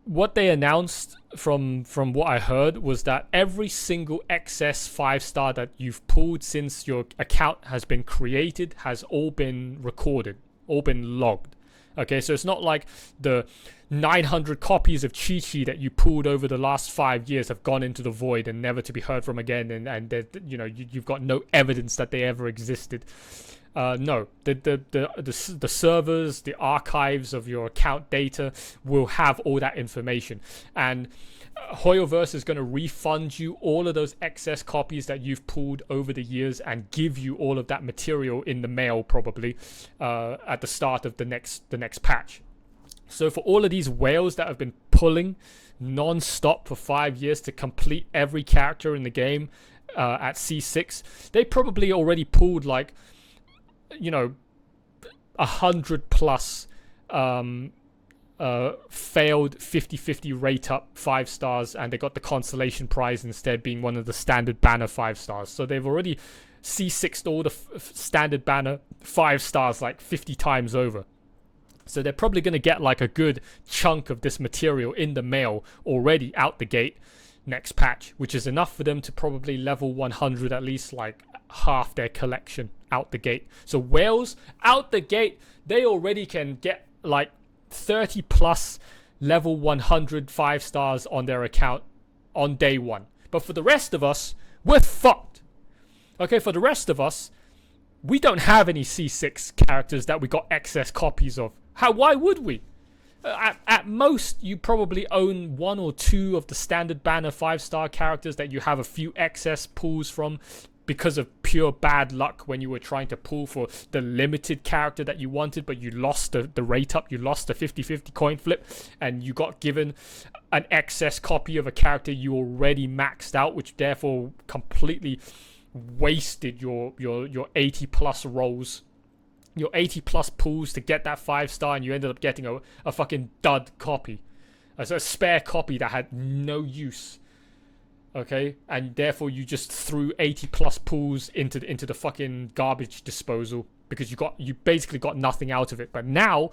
what they announced from what I heard was that every single excess 5-star that you've pulled since your account has been created has all been recorded, all been logged. Okay, so it's not like the 900 copies of Chi-Chi that you pulled over the last 5 years have gone into the void and never to be heard from again, and you've got no evidence that they ever existed. No, the servers, the archives of your account data will have all that information, and Hoyoverse is going to refund you all of those excess copies that you've pulled over the years and give you all of that material in the mail probably at the start of the next patch. So for all of these whales that have been pulling non-stop for 5 years to complete every character in the game at C6, they probably already pulled like 100 plus failed 50-50 rate up 5 stars, and they got the consolation prize instead, being one of the standard banner 5 stars. So they've already C6'd all the standard banner 5 stars like 50 times over. So they're probably going to get like a good chunk of this material in the mail already out the gate next patch, which is enough for them to probably level 100 at least like half their collection out the gate. So whales out the gate, they already can get like 30 plus level 100 5 stars on their account on day one. But for the rest of us, we're fucked. Okay, for the rest of us, we don't have any C6 characters that we got excess copies of. Why would we? At most, you probably own 1 or 2 of the standard banner 5-star characters that you have a few excess pulls from. because of pure bad luck when you were trying to pull for the limited character that you wanted, but you lost the rate up, you lost the 50-50 coin flip, and you got given an excess copy of a character you already maxed out, which therefore completely wasted your 80 plus rolls, your 80 plus pulls to get that 5-star, and you ended up getting a fucking dud copy, a spare copy that had no use. Okay, and therefore you just threw 80 plus pools into the fucking garbage disposal because you basically got nothing out of it. But now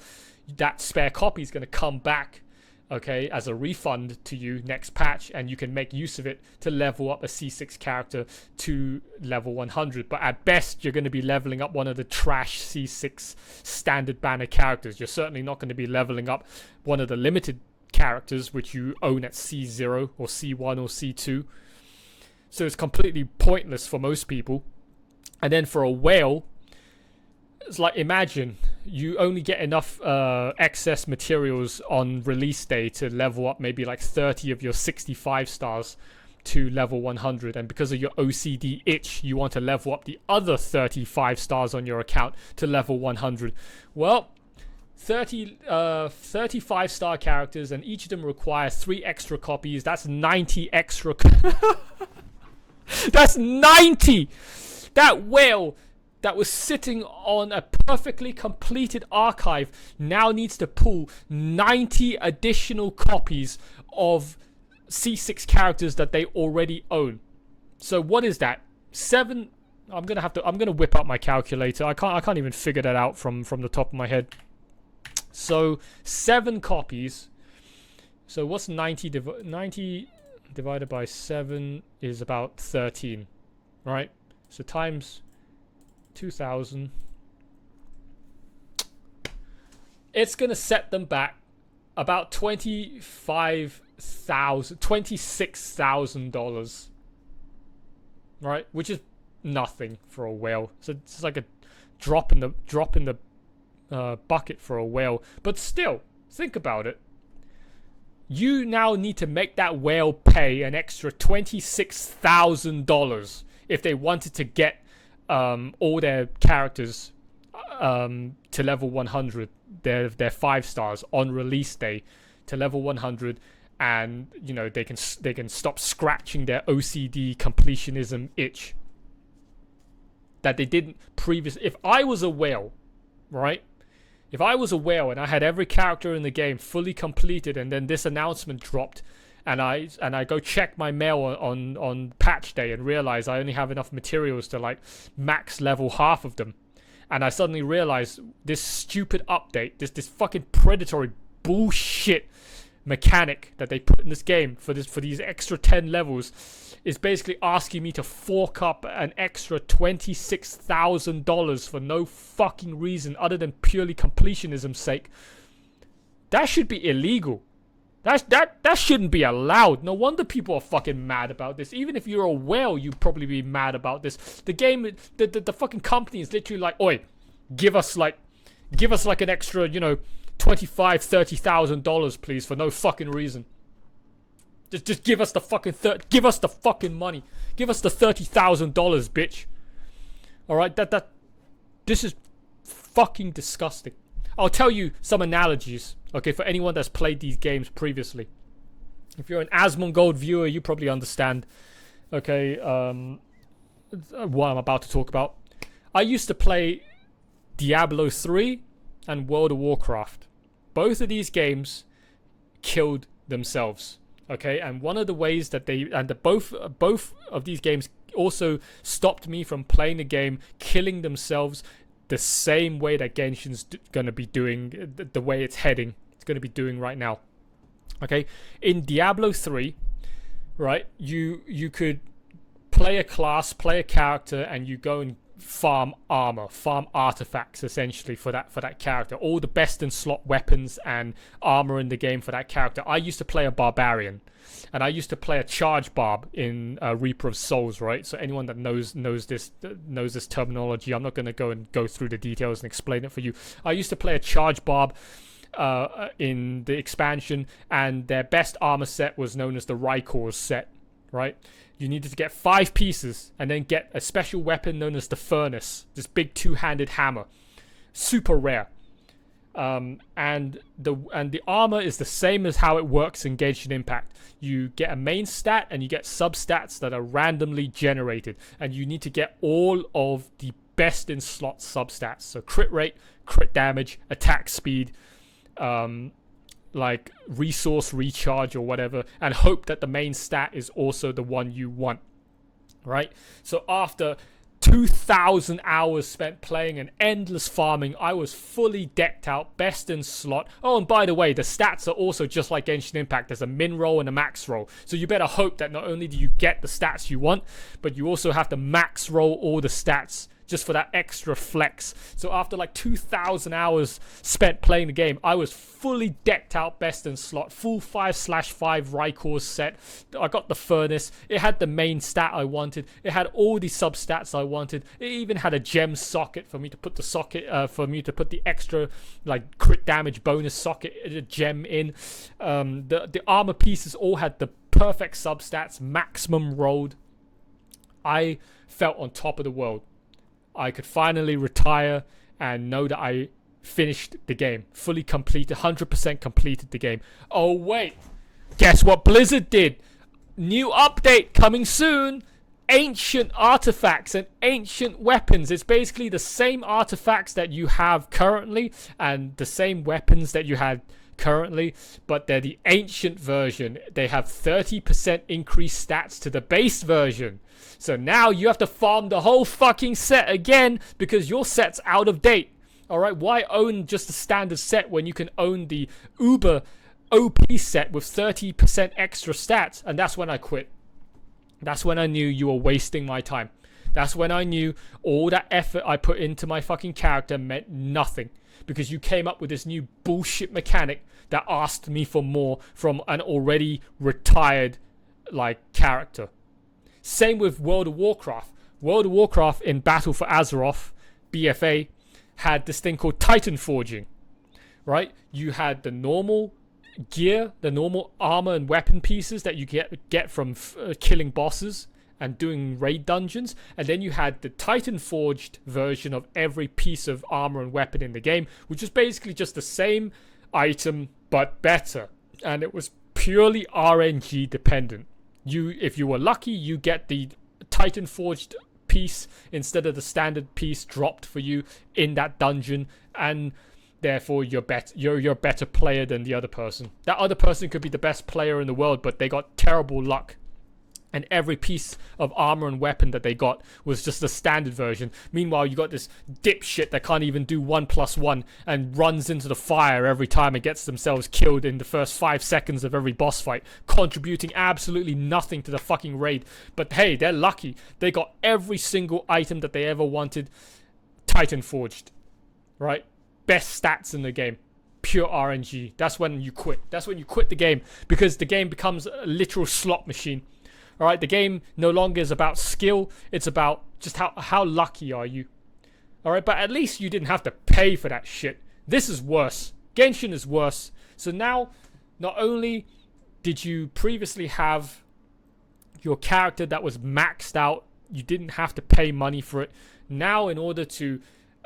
that spare copy is going to come back, okay, as a refund to you next patch, and you can make use of it to level up a C6 character to level 100. But at best, you're going to be leveling up one of the trash C6 standard banner characters. You're certainly not going to be leveling up one of the limited characters which you own at C0 or C1 or C2. So it's completely pointless for most people. And then for a whale, it's like, imagine you only get enough excess materials on release day to level up maybe like 30 of your 65 stars to level 100, and because of your OCD itch you want to level up the other 35 stars on your account to level 100. Well, 35 star characters, and each of them requires 3 extra copies. That's 90 extra. That's 90. That whale that was sitting on a perfectly completed archive now needs to pull 90 additional copies of C6 characters that they already own. So what is that? 7. I'm gonna whip up my calculator. I can't even figure that out from the top of my head. So 7 copies. So what's 90 divided by 7 is about 13, right? So times 2,000. It's gonna set them back about $26,000, right? Which is nothing for a whale. So it's like a drop in the bucket for a whale. But still, think about it. You now need to make that whale pay an extra $26,000 if they wanted to get all their characters to level 100, their 5 stars on release day to level 100, and you know they can stop scratching their OCD completionism itch that they didn't previously. If I was a whale, right? If I was a whale and I had every character in the game fully completed, and then this announcement dropped, and I go check my mail on patch day and realize I only have enough materials to like max level half of them, and I suddenly realize this stupid update, this fucking predatory bullshit mechanic that they put in this game for these extra 10 levels is basically asking me to fork up an extra $26,000 for no fucking reason other than purely completionism's sake. That should be illegal. That shouldn't be allowed. No wonder people are fucking mad about this. Even if you're a whale, you'd probably be mad about this. The game, the fucking company is literally like, oi, give us like an extra, you know, $25,000-$30,000 please for no fucking reason. Just give us the fucking give us the fucking money. Give us the $30,000, bitch. All right, this is fucking disgusting. I'll tell you some analogies, okay, for anyone that's played these games previously. If you're an Asmongold viewer, you probably understand, okay, what I'm about to talk about. I used to play Diablo 3 and World of Warcraft. Both of these games killed themselves. Okay, and one of the ways that both of these games also stopped me from playing the game, killing themselves the same way that Genshin's gonna be doing, the way it's heading. It's gonna be doing right now. Okay, in Diablo 3, right, you could play a class, play a character, and you go and farm armor, farm artifacts essentially for that character. All the best in slot weapons and armor in the game for that character. I used to play a barbarian, and I used to play a charge barb in Reaper of Souls, right? So anyone that knows this terminology, I'm not going to go through the details and explain it for you. I used to play a charge barb in the expansion, and their best armor set was known as the Rykor's set. right? You needed to get 5 pieces and then get a special weapon known as the furnace, this big 2-handed hammer, super rare. And the armor is the same as how it works in Genshin Impact. You get a main stat and you get substats that are randomly generated, and you need to get all of the best in slot substats. So crit rate, crit damage, attack speed, like resource recharge or whatever, and hope that the main stat is also the one you want, right? So after 2,000 hours spent playing and endless farming, I was fully decked out, best in slot. Oh, and by the way, the stats are also just like Genshin Impact. There's a min roll and a max roll. So you better hope that not only do you get the stats you want, but you also have to max roll all the stats just for that extra flex. So after like 2,000 hours spent playing the game, I was fully decked out, best in slot, full 5/5 Rykors set. I got the furnace. It had the main stat I wanted. It had all the substats I wanted. It even had a gem socket for me to put the extra like crit damage bonus socket, a gem in. The armor pieces all had the perfect substats, maximum rolled. I felt on top of the world. I could finally retire and know that I finished the game. Fully completed, 100% completed the game. Oh wait, guess what Blizzard did? New update coming soon. Ancient artifacts and ancient weapons. It's basically the same artifacts that you have currently and the same weapons that you had currently, but they're the ancient version. They have 30% increased stats to the base version. So now you have to farm the whole fucking set again because your set's out of date. Alright, why own just the standard set when you can own the uber OP set with 30% extra stats? And that's when I quit. That's when I knew you were wasting my time. That's when I knew all that effort I put into my fucking character meant nothing. Because you came up with this new bullshit mechanic that asked me for more from an already retired like character. Same with World of Warcraft. World of Warcraft in Battle for Azeroth, BFA, had this thing called Titan Forging, right? You had the normal gear, the normal armor and weapon pieces that you get from killing bosses and doing raid dungeons, and then you had the Titan Forged version of every piece of armor and weapon in the game, which is basically just the same item but better, and it was purely RNG dependent. If you were lucky, you get the Titan Forged piece instead of the standard piece dropped for you in that dungeon, and therefore you're a better player than the other person. That other person could be the best player in the world, but they got terrible luck. And every piece of armor and weapon that they got was just the standard version. Meanwhile, you got this dipshit that can't even do 1+1 and runs into the fire every time and gets themselves killed in the first 5 seconds of every boss fight, contributing absolutely nothing to the fucking raid. But hey, they're lucky. They got every single item that they ever wanted Titan Forged, right? Best stats in the game. Pure RNG. That's when you quit. That's when you quit the game, because the game becomes a literal slot machine. Alright, the game no longer is about skill, it's about just how lucky are you. Alright, but at least you didn't have to pay for that shit. This is worse. Genshin is worse. So now, not only did you previously have your character that was maxed out, you didn't have to pay money for it. Now, in order to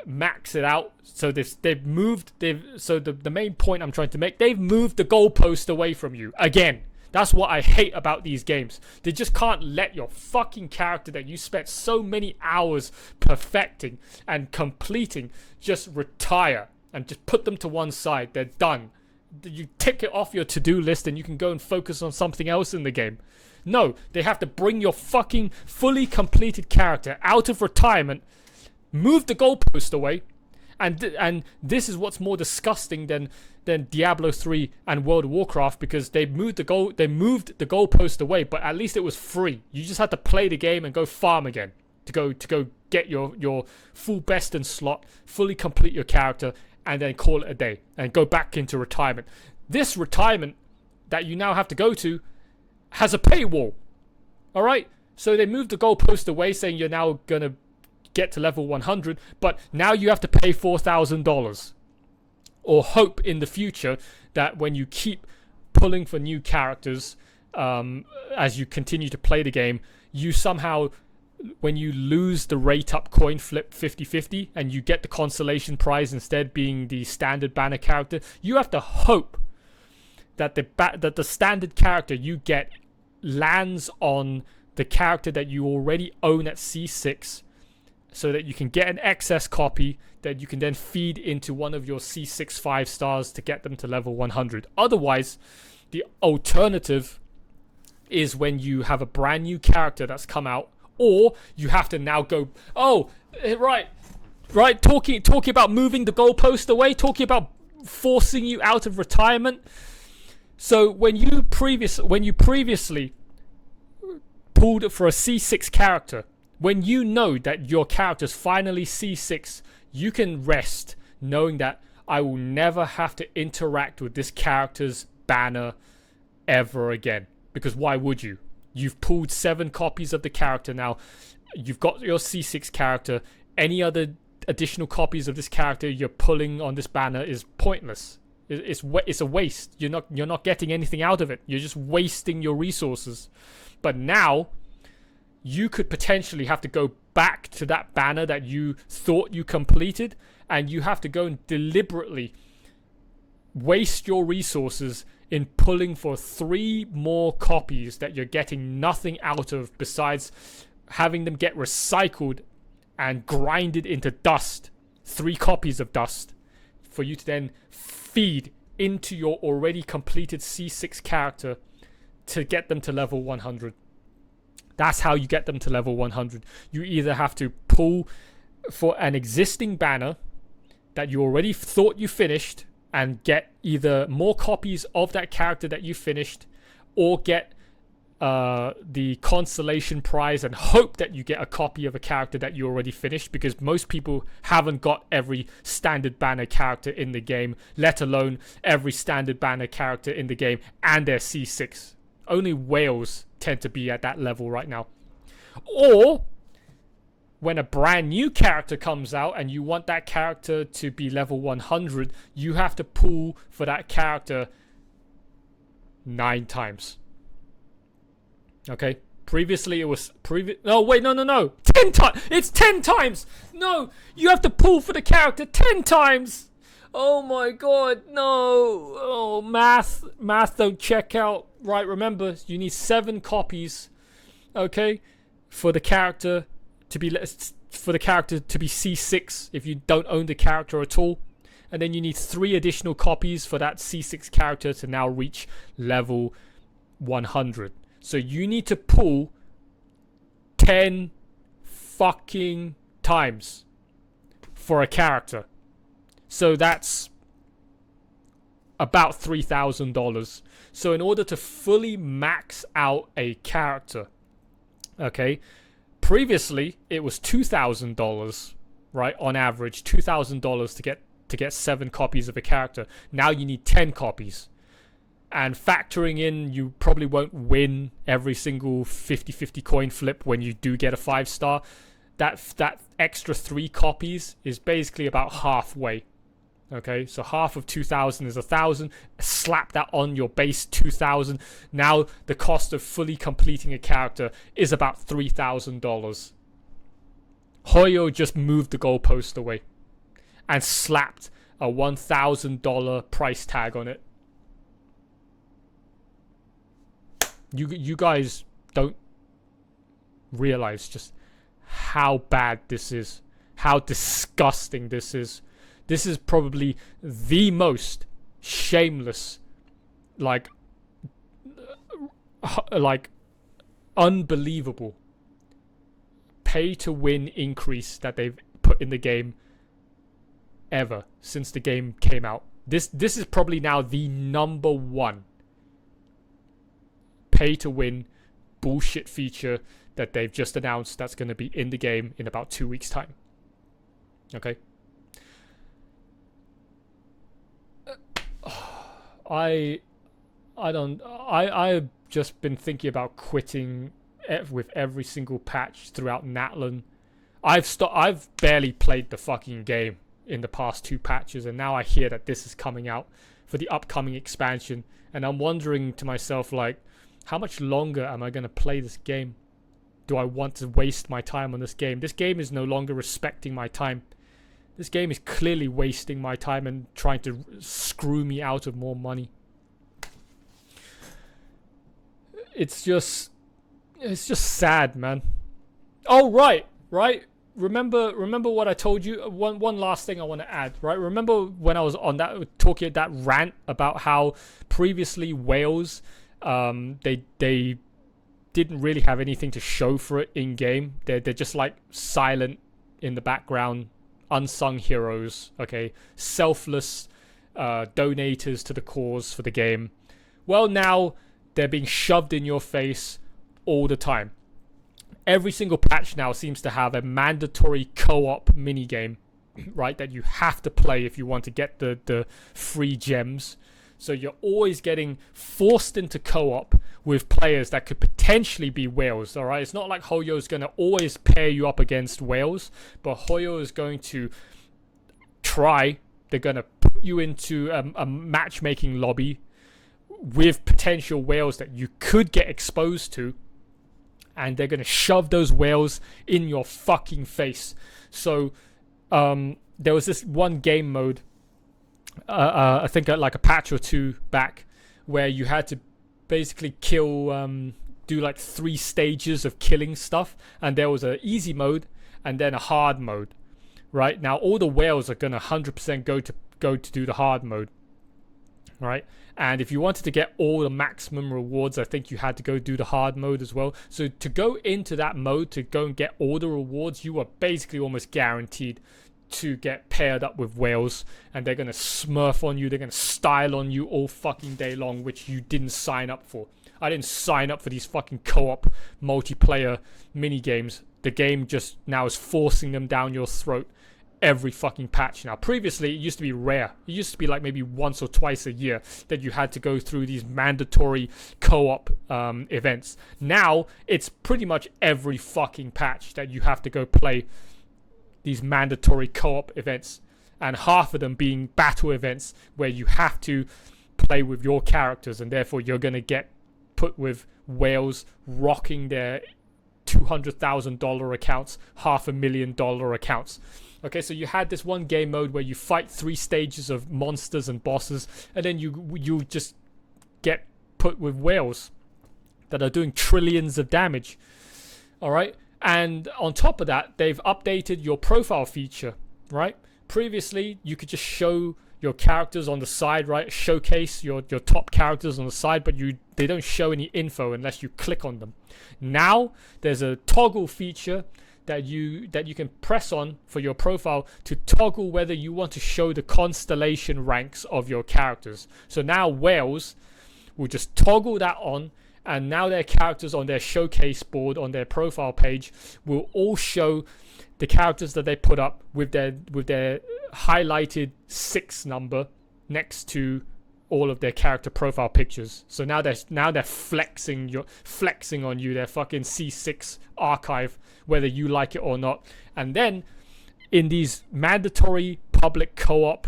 max it out, so the main point I'm trying to make, they've moved the goalpost away from you again. That's what I hate about these games. They just can't let your fucking character that you spent so many hours perfecting and completing just retire and just put them to one side. They're done. You tick it off your to-do list and you can go and focus on something else in the game. No, they have to bring your fucking fully completed character out of retirement, move the goalpost away, and this is what's more disgusting than Diablo 3 and World of Warcraft, because they moved the goalpost away, but at least it was free. You just had to play the game and go farm again to go get your full best in slot, fully complete your character, and then call it a day and go back into retirement. This retirement that you now have to go to has a paywall. Alright? So they moved the goalpost away, saying you're now gonna get to level 100, but now you have to pay $4,000. Or hope in the future that when you keep pulling for new characters as you continue to play the game, you somehow, when you lose the rate up coin flip 50-50 and you get the consolation prize instead being the standard banner character, you have to hope that the standard character you get lands on the character that you already own at C6, so that you can get an excess copy that you can then feed into one of your C6 5 stars to get them to level 100. Otherwise, the alternative is when you have a brand new character that's come out, or you have to now go, right, talking about moving the goalpost away, talking about forcing you out of retirement. So when you previously pulled for a C6 character, when you know that your character's finally C6, you can rest knowing that I will never have to interact with this character's banner ever again. Because why would you? You've pulled 7 copies of the character now. You've got your C6 character. Any other additional copies of this character you're pulling on this banner is pointless. It's a waste. You're not getting anything out of it. You're just wasting your resources. But now you could potentially have to go back to that banner that you thought you completed, and you have to go and deliberately waste your resources in pulling for 3 more copies that you're getting nothing out of besides having them get recycled and grinded into dust. 3 copies of dust for you to then feed into your already completed C6 character to get them to level 100. That's how you get them to level 100. You either have to pull for an existing banner that you already thought you finished and get either more copies of that character that you finished, or get the consolation prize and hope that you get a copy of a character that you already finished, because most people haven't got every standard banner character in the game, let alone every standard banner character in the game and their C6. Only whales tend to be at that level right now. Or when a brand new character comes out and you want that character to be level 100, you have to pull for that character 9 times. Okay? Previously it was no 10 times. It's 10 times. No, you have to pull for the character 10 times. Oh my god, no. Oh, math don't check out. Right, remember, you need 7 copies, okay, for the character to be C6 if you don't own the character at all. And then you need 3 additional copies for that C6 character to now reach level 100. So you need to pull 10 fucking times for a character. So that's about $3,000. So in order to fully max out a character, okay, previously it was $2,000, right? On average, $2,000 to get 7 copies of a character. Now you need 10 copies. And factoring in, you probably won't win every single 50-50 coin flip when you do get a 5-star. That extra 3 copies is basically about halfway. Okay, so half of 2,000 is 1,000. Slap that on your base 2,000. Now the cost of fully completing a character is about $3,000. Hoyo just moved the goalpost away and slapped a $1,000 price tag on it. You guys don't realize just how bad this is, how disgusting this is. This is probably the most shameless, like unbelievable pay-to-win increase that they've put in the game ever since the game came out. This is probably now the number 1 pay-to-win bullshit feature that they've just announced that's going to be in the game in about 2 weeks' time. Okay? I've just been thinking about quitting with every single patch throughout Natlan. I've barely played the fucking game in the past 2 patches, and now I hear that this is coming out for the upcoming expansion, and I'm wondering to myself, like, How much longer am I going to play this game? Do I want to waste my time on this game? This game is no longer respecting my time. This game is clearly wasting my time and trying to screw me out of more money. It's just sad, man. Oh, right. Remember what I told you? One last thing I want to add, right? Remember when I was on that talking that rant about how previously Wales, they didn't really have anything to show for it in game. They're just like silent in the background, unsung heroes. Okay, selfless donators to the cause for the game. Well, now they're being shoved in your face all the time. Every single patch now seems to have a mandatory co-op minigame, right, that you have to play if you want to get the free gems. So you're always getting forced into co-op with players that could potentially be whales, all right? It's not like Hoyo is going to always pair you up against whales, but Hoyo is going to try. They're going to put you into a matchmaking lobby with potential whales that you could get exposed to, and they're going to shove those whales in your fucking face. So there was this one game mode, I think like a patch or two back, where you had to basically kill, do like 3 stages of killing stuff, and there was an easy mode and then a hard mode. Right now, all the whales are gonna 100% go to do the hard mode. Right, and if you wanted to get all the maximum rewards, I think you had to go do the hard mode as well. So to go into that mode, to go and get all the rewards, you are basically almost guaranteed to get paired up with whales, and they're going to smurf on you, they're going to style on you all fucking day long, which you didn't sign up for. I didn't sign up for these fucking co-op multiplayer mini games. The game just now is forcing them down your throat every fucking patch now. Previously, it used to be rare. It used to be like maybe once or twice a year that you had to go through these mandatory co-op events. Now, it's pretty much every fucking patch that you have to go play these mandatory co-op events, and half of them being battle events where you have to play with your characters, and therefore you're going to get put with whales rocking their $200,000 accounts, $500,000 accounts. Okay, so you had this one game mode where you fight 3 stages of monsters and bosses, and then you just get put with whales that are doing trillions of damage. All right, and on top of that, they've updated your profile feature. Right, previously you could just show your characters on the side, right? Showcase your top characters on the side, but they don't show any info unless you click on them. Now there's a toggle feature that you can press on for your profile to toggle whether you want to show the constellation ranks of your characters. So now whales will just toggle that on, and now their characters on their showcase board on their profile page will all show the characters that they put up with their highlighted 6 number next to all of their character profile pictures. So now they're flexing on you, their fucking C6 archive, whether you like it or not. And then in these mandatory public co-op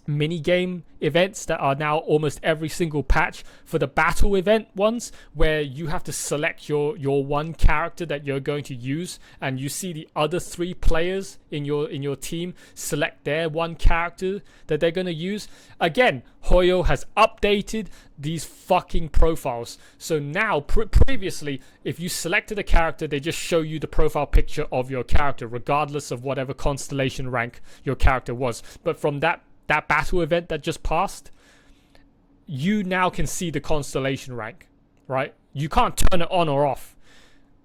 minigame events that are now almost every single patch, for the battle event ones where you have to select your one character that you're going to use, and you see the other 3 players in your team select their one character that they're going to use. Again, Hoyo has updated these fucking profiles. So now previously, if you selected a character, they just show you the profile picture of your character regardless of whatever constellation rank your character was. But from that battle event that just passed, you now can see the constellation rank, right? You can't turn it on or off.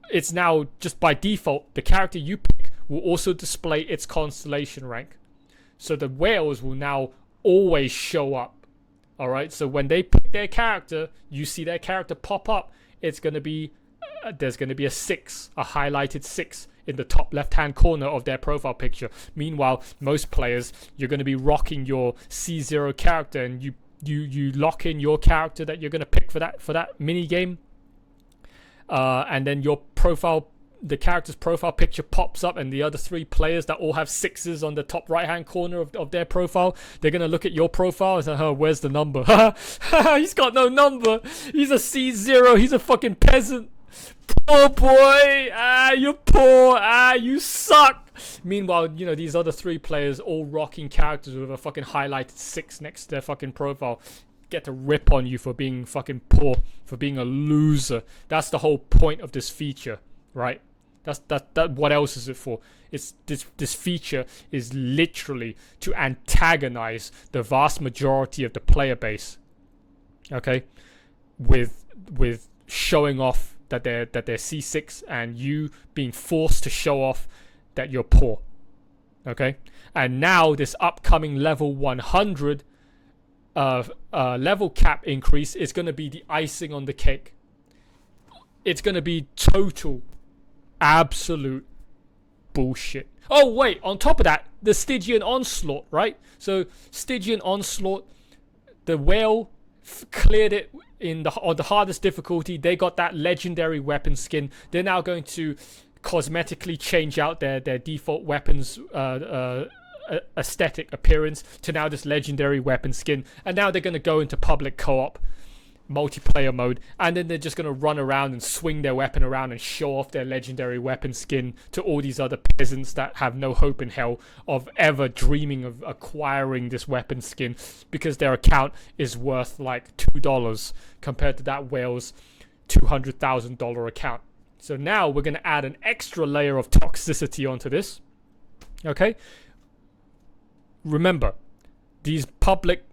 It's now just by default, the character you pick will also display its constellation rank. So the whales will now always show up. All right, so when they pick their character, you see their character pop up. It's going to be there's going to be a 6, a highlighted 6 in the top left-hand corner of their profile picture. Meanwhile, most players, you're going to be rocking your C0 character, and you lock in your character that you're going to pick for that mini game, and then your profile the character's profile picture pops up and the other 3 players that all have 6s on the top right hand corner of their profile, they're gonna look at your profile and say, oh, where's the number? He's got no number. He's a C0. He's a fucking peasant. Poor boy. You're poor. You suck. Meanwhile, you know, these other 3 players all rocking characters with a fucking highlighted 6 next to their fucking profile get to rip on you for being fucking poor, for being a loser. That's the whole point of this feature, right? That what else is it for? It's this feature is literally to antagonize the vast majority of the player base. Okay? With showing off that they're C6 and you being forced to show off that you're poor. Okay? And now this upcoming level 100 level cap increase is going to be the icing on the cake. It's going to be total, absolute bullshit. Oh wait, on top of that, the Stygian Onslaught, right? So Stygian Onslaught, the whale cleared it on the hardest difficulty. They got that legendary weapon skin. They're now going to cosmetically change out their default weapons aesthetic appearance to now this legendary weapon skin, and now they're going to go into public co-op multiplayer mode, and then they're just going to run around and swing their weapon around and show off their legendary weapon skin to all these other peasants that have no hope in hell of ever dreaming of acquiring this weapon skin, because their account is worth like $2 compared to that whale's $200,000 account. So now we're going to add an extra layer of toxicity onto this. Okay, remember, these public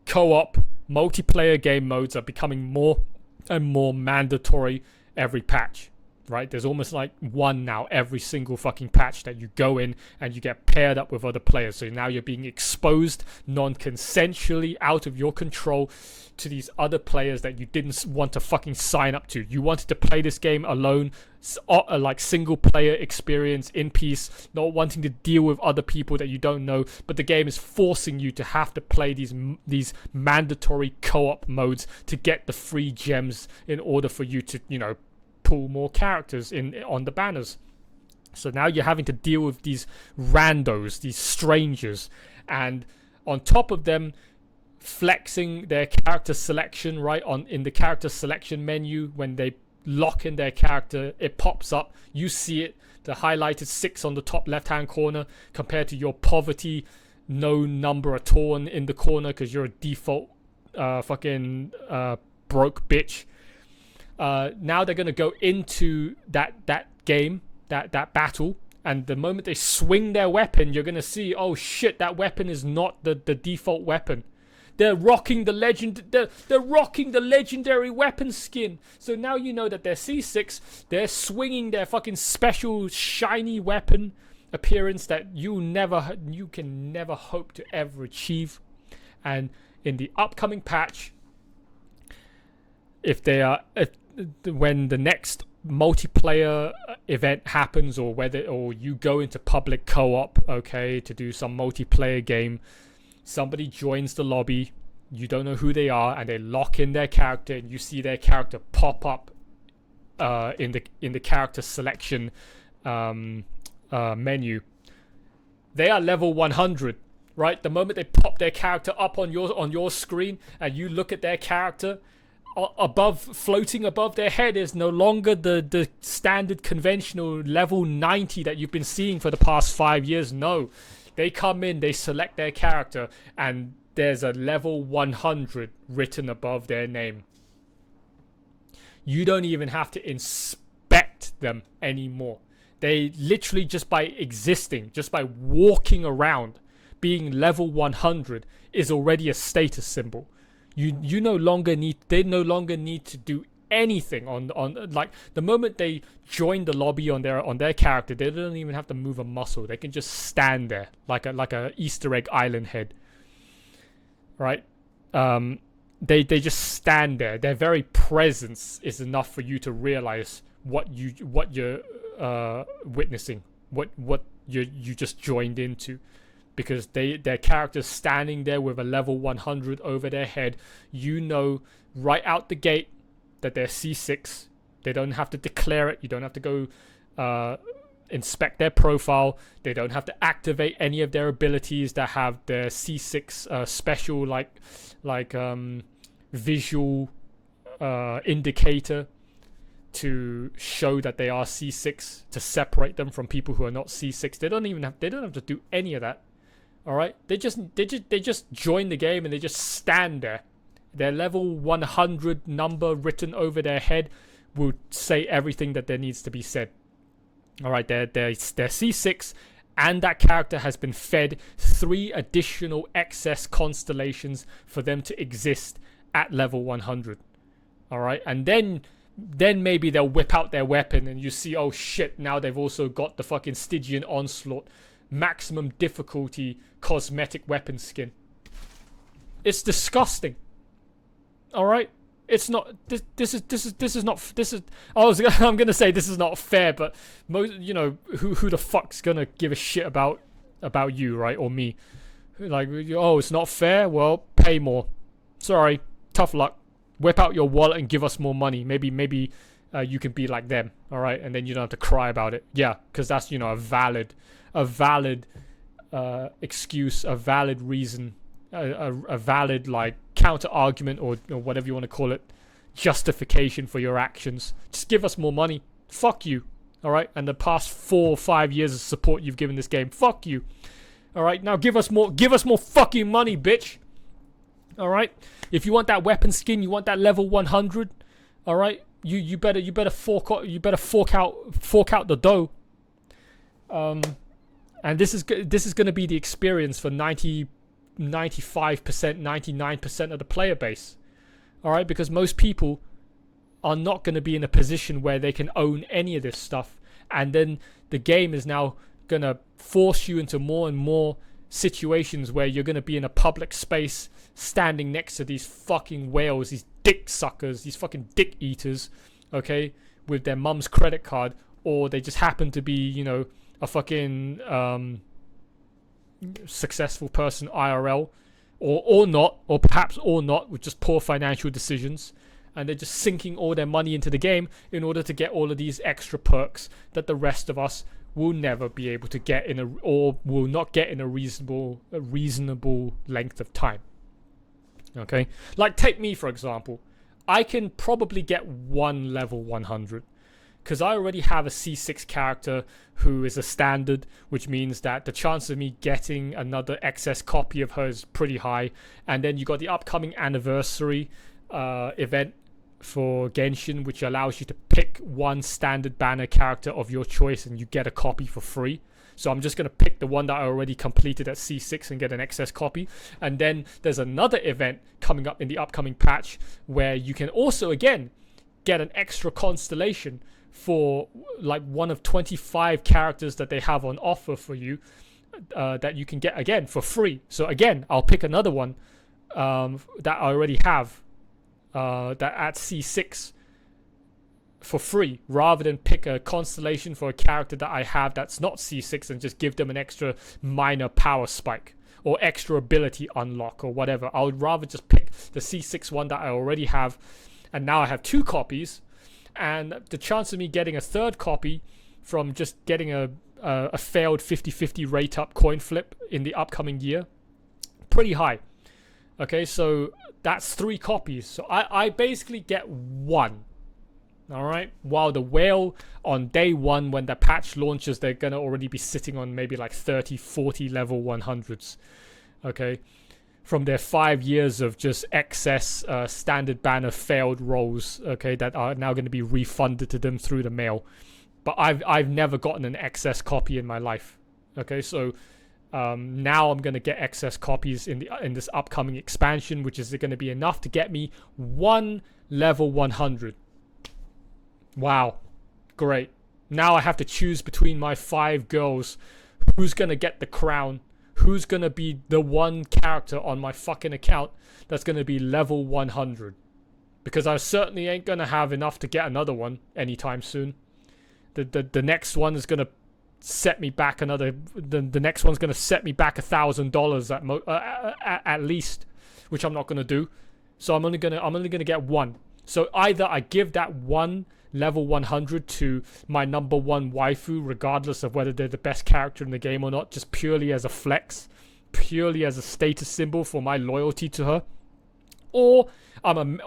co-op multiplayer game modes are becoming more and more mandatory every patch, right? There's almost like one now every single fucking patch that you go in and you get paired up with other players. So now you're being exposed non-consensually, out of your control, to these other players that you didn't want to fucking sign up to. You wanted to play this game alone, like single player experience in peace, not wanting to deal with other people that you don't know, but the game is forcing you to have to play these mandatory co-op modes to get the free gems in order for you to, you know, pull more characters in on the banners. So now you're having to deal with these randos, these strangers, and on top of them flexing their character selection, right? In the character selection menu, when they lock in their character, it pops up, you see it, the highlighted 6 on the top left hand corner, compared to your poverty, no number at all in the corner because you're a default fucking broke bitch. Now they're going to go into that game, that battle, and the moment they swing their weapon, you're going to see, oh shit, that weapon is not the default weapon. They're rocking the they're rocking the legendary weapon skin. So now you know that they're C6. They're swinging their fucking special shiny weapon appearance that you can never hope to ever achieve. And in the upcoming patch, when the next multiplayer event happens, or you go into public co-op, okay, to do some multiplayer game, somebody joins the lobby, you don't know who they are, and they lock in their character, and you see their character pop up in the character selection menu. They are level 100, right? The moment they pop their character up on your screen and you look at their character, floating above their head is no longer the standard conventional level 90 that you've been seeing for the past 5 years. No, they come in, they select their character, and there's a level 100 written above their name. You don't even have to inspect them anymore. They literally, just by existing, just by walking around, being level 100 is already a status symbol. They no longer need to do anything on like the moment they join the lobby on their character. They don't even have to move a muscle. They can just stand there like a Easter egg island head, right? They just stand there. Their very presence is enough for you to realize what you're witnessing, what you just joined into. Because their character's standing there with a level 100 over their head. You know right out the gate that they're C6. They don't have to declare it. You don't have to go inspect their profile. They don't have to activate any of their abilities that have their C6 special like visual indicator to show that they are C6, to separate them from people who are not C6. They don't have to do any of that. All right, they just join the game and they just stand there. Their level 100 number written over their head will say everything that there needs to be said. All right, they're C6, and that character has been fed 3 additional excess constellations for them to exist at level 100. All right, and then maybe they'll whip out their weapon and you see, oh shit, now they've also got the fucking Stygian Onslaught maximum difficulty cosmetic weapon skin. It's disgusting. All right, it's not. I'm gonna say this is not fair, but most, who the fuck's gonna give a shit about you, right, or me? Like, oh, it's not fair. Well, pay more. Sorry, tough luck. Whip out your wallet and give us more money. Maybe you can be like them. All right, and then you don't have to cry about it. Yeah, because that's a valid excuse, a valid reason, a valid like counter argument or whatever you want to call it, justification for your actions. Just give us more money. Fuck you. All right, and the past 4 or 5 years of support you've given this game. Fuck you. All right, now give us more fucking money, bitch. All right, if you want that weapon skin, you want that level 100. All right, you better fork out the dough. And this is going to be the experience for 95%, 99% of the player base. All right, because most people are not going to be in a position where they can own any of this stuff, and then the game is now going to force you into more and more situations where you're going to be in a public space standing next to these fucking whales, these dick suckers, these fucking dick eaters, okay, with their mum's credit card, or they just happen to be, a fucking successful person IRL, or not, or perhaps or not, with just poor financial decisions, and they're just sinking all their money into the game in order to get all of these extra perks that the rest of us will never be able to get or will not get in a reasonable length of time. Okay, like take me for example. I can probably get 1 level 100 because I already have a C6 character who is a standard, which means that the chance of me getting another excess copy of her is pretty high. And then you got the upcoming anniversary event for Genshin, which allows you to pick 1 standard banner character of your choice and you get a copy for free. So I'm just going to pick the one that I already completed at C6 and get an excess copy. And then there's another event coming up in the upcoming patch where you can also, again, get an extra constellation for like one of 25 characters that they have on offer for you that you can get, again, for free. So again, I'll pick another one that I already have that at C6 for free, rather than pick a constellation for a character that I have that's not C6 and just give them an extra minor power spike or extra ability unlock or whatever. I would rather just pick the C6 one that I already have, and now I have 2 copies, and the chance of me getting a 3rd copy from just getting a failed 50-50 rate up coin flip in the upcoming year, pretty high. Okay, so that's 3 copies. So I basically get 1. All right, while the whale on day 1, when the patch launches, they're gonna already be sitting on maybe like 30-40 level 100s. Okay, from their 5 years of just excess standard banner failed rolls, okay, that are now going to be refunded to them through the mail. But I've never gotten an excess copy in my life. Okay, so now I'm going to get excess copies in this upcoming expansion, which is going to be enough to get me 1 level 100. Wow, great. Now I have to choose between my 5 girls. Who's going to get the crown? Who's going to be the one character on my fucking account that's going to be level 100? Because I certainly ain't going to have enough to get another one anytime soon. The next one is going to set me back the next one's going to set me back $1,000 at least, which I'm not going to do. So I'm only going to get 1. So either I give that 1 level 100 to my number one waifu, regardless of whether they're the best character in the game or not, just purely as a flex, purely as a status symbol for my loyalty to her. Or I'm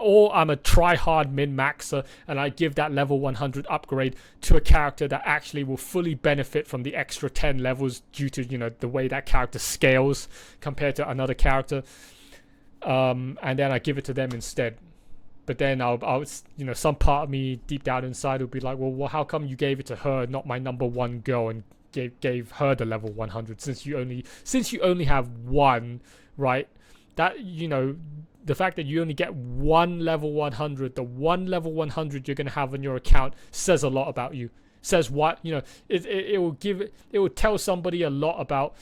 a try-hard min-maxer and I give that level 100 upgrade to a character that actually will fully benefit from the extra 10 levels due to, the way that character scales compared to another character. And then I give it to them instead. But then I'll some part of me deep down inside will be like, well, how come you gave it to her, not my number one girl, and gave her the level 100 since you only have one, right? That, the fact that you only get one level 100, the one level 100 you're going to have on your account says a lot about you. Says what, it will tell somebody a lot about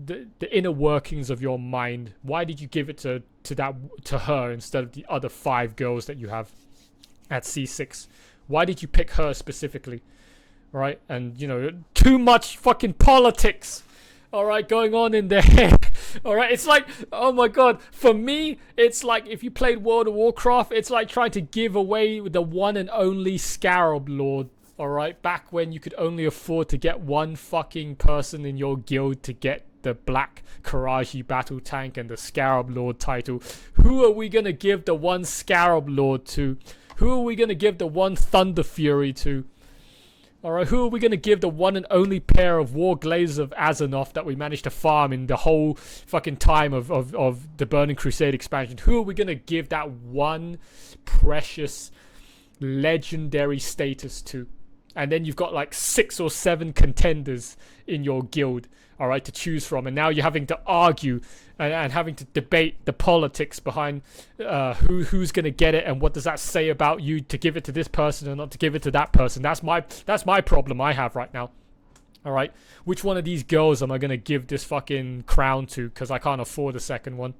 the inner workings of your mind. Why did you give it to her instead of the other 5 girls that you have at C6? Why did you pick her specifically? Right? And, too much fucking politics, all right, going on in their head. All right, it's like, oh my god, for me, it's like if you played World of Warcraft, it's like trying to give away the one and only Scarab Lord. All right, back when you could only afford to get one fucking person in your guild to get the Black Karaji battle tank and the Scarab Lord title. Who are we gonna give the one Scarab Lord to? Who are we gonna give the one Thunder Fury to? Alright, who are we going to give the one and only pair of War Glazes of Azeroth that we managed to farm in the whole fucking time of the Burning Crusade expansion? Who are we going to give that one precious legendary status to? And then you've got like 6 or 7 contenders in your guild, alright, to choose from. And now you're having to argue and having to debate the politics behind who's going to get it and what does that say about you to give it to this person and not to give it to that person. That's my problem I have right now. Alright, which one of these girls am I going to give this fucking crown to because I can't afford a second one?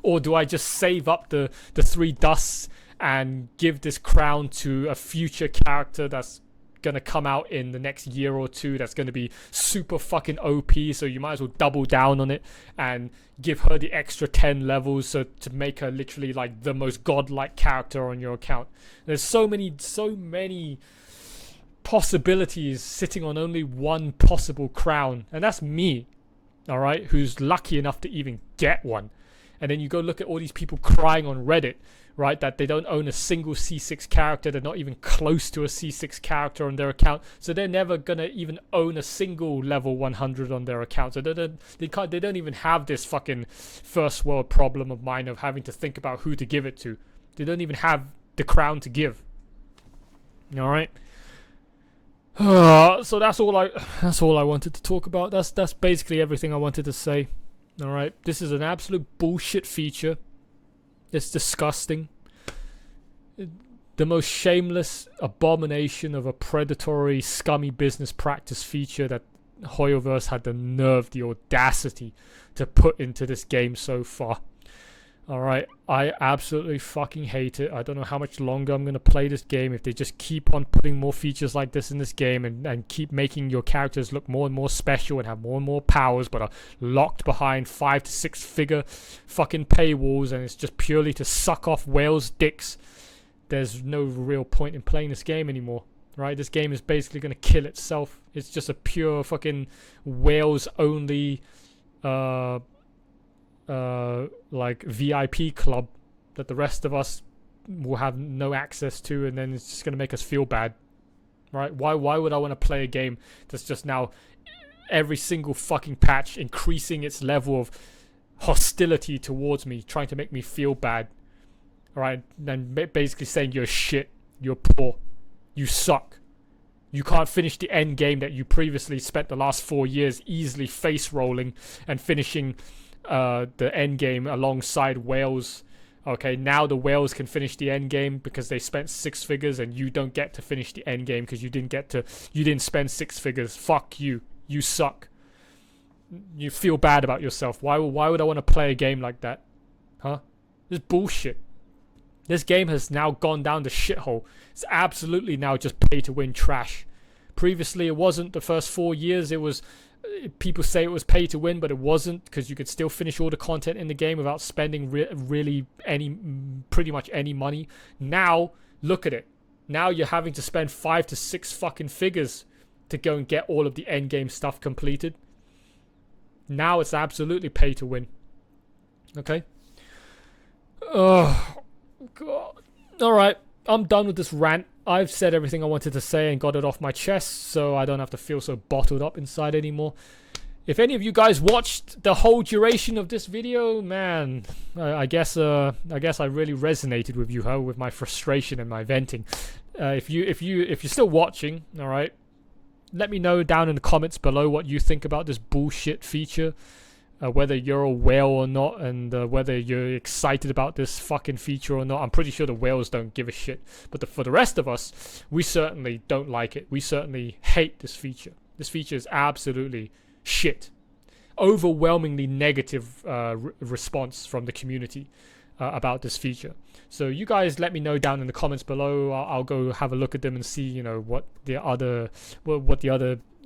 Or do I just save up the 3 dusts and give this crown to a future character that's gonna come out in the next year or two that's gonna be super fucking OP, so you might as well double down on it and give her the extra 10 levels so to make her literally like the most godlike character on your account. There's so many possibilities sitting on only one possible crown, and that's me, alright, who's lucky enough to even get one. And then you go look at all these people crying on Reddit, right, that they don't own a single C6 character. They're not even close to a C6 character on their account, so they're never gonna even own a single level 100 on their account. So they don't even have this fucking first world problem of mine of having to think about who to give it to. They don't even have the crown to give. All right. So that's all I wanted to talk about. That's basically everything I wanted to say. All right. This is an absolute bullshit feature. It's disgusting. The most shameless abomination of a predatory, scummy business practice feature that Hoyoverse had the nerve, the audacity to put into this game so far. Alright, I absolutely fucking hate it. I don't know how much longer I'm going to play this game if they just keep on putting more features like this in this game and keep making your characters look more and more special and have more and more powers, but are locked behind 5 to 6 figure fucking paywalls, and it's just purely to suck off whales' dicks. There's no real point in playing this game anymore. Right? This game is basically going to kill itself. It's just a pure fucking whales only like VIP club that the rest of us will have no access to, and then it's just going to make us feel bad, right? Why would I want to play a game that's just now every single fucking patch increasing its level of hostility towards me, trying to make me feel bad, right? And basically saying you're shit, you're poor, you suck, you can't finish the end game that you previously spent the last 4 years easily face rolling and finishing the end game alongside whales. Okay, now the whales can finish the end game because they spent 6 figures, and you don't get to finish the end game because you didn't spend 6 figures. Fuck you. You suck. You feel bad about yourself. Why would I want to play a game like that? Huh? This is bullshit. This game has now gone down the shithole. It's absolutely now just pay to win trash. Previously it wasn't. The first 4 years it was, people say it was pay to win, but it wasn't, because you could still finish all the content in the game without spending pretty much any money. Now look at it. Now you're having to spend 5 to 6 fucking figures to go and get all of the end game stuff completed. Now it's absolutely pay to win. Okay? Oh, God. Alright, I'm done with this rant. I've said everything I wanted to say and got it off my chest, so I don't have to feel so bottled up inside anymore. If any of you guys watched the whole duration of this video, man, I guess I really resonated with you, with my frustration and my venting. If you're still watching, all right, let me know down in the comments below what you think about this bullshit feature, whether you're a whale or not, and whether you're excited about this fucking feature or not. I'm pretty sure the whales don't give a shit, but for the rest of us, we certainly don't like it. We certainly hate this feature. This feature is absolutely shit. Overwhelmingly negative response from the community about this feature. So you guys let me know down in the comments below. I'll go have a look at them and see, you know, what the other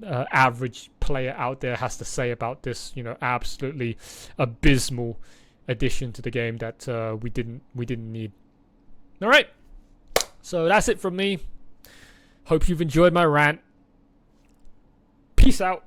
average player out there has to say about this, you know, absolutely abysmal addition to the game that we didn't need. All right, so that's it from me. Hope you've enjoyed my rant. Peace out.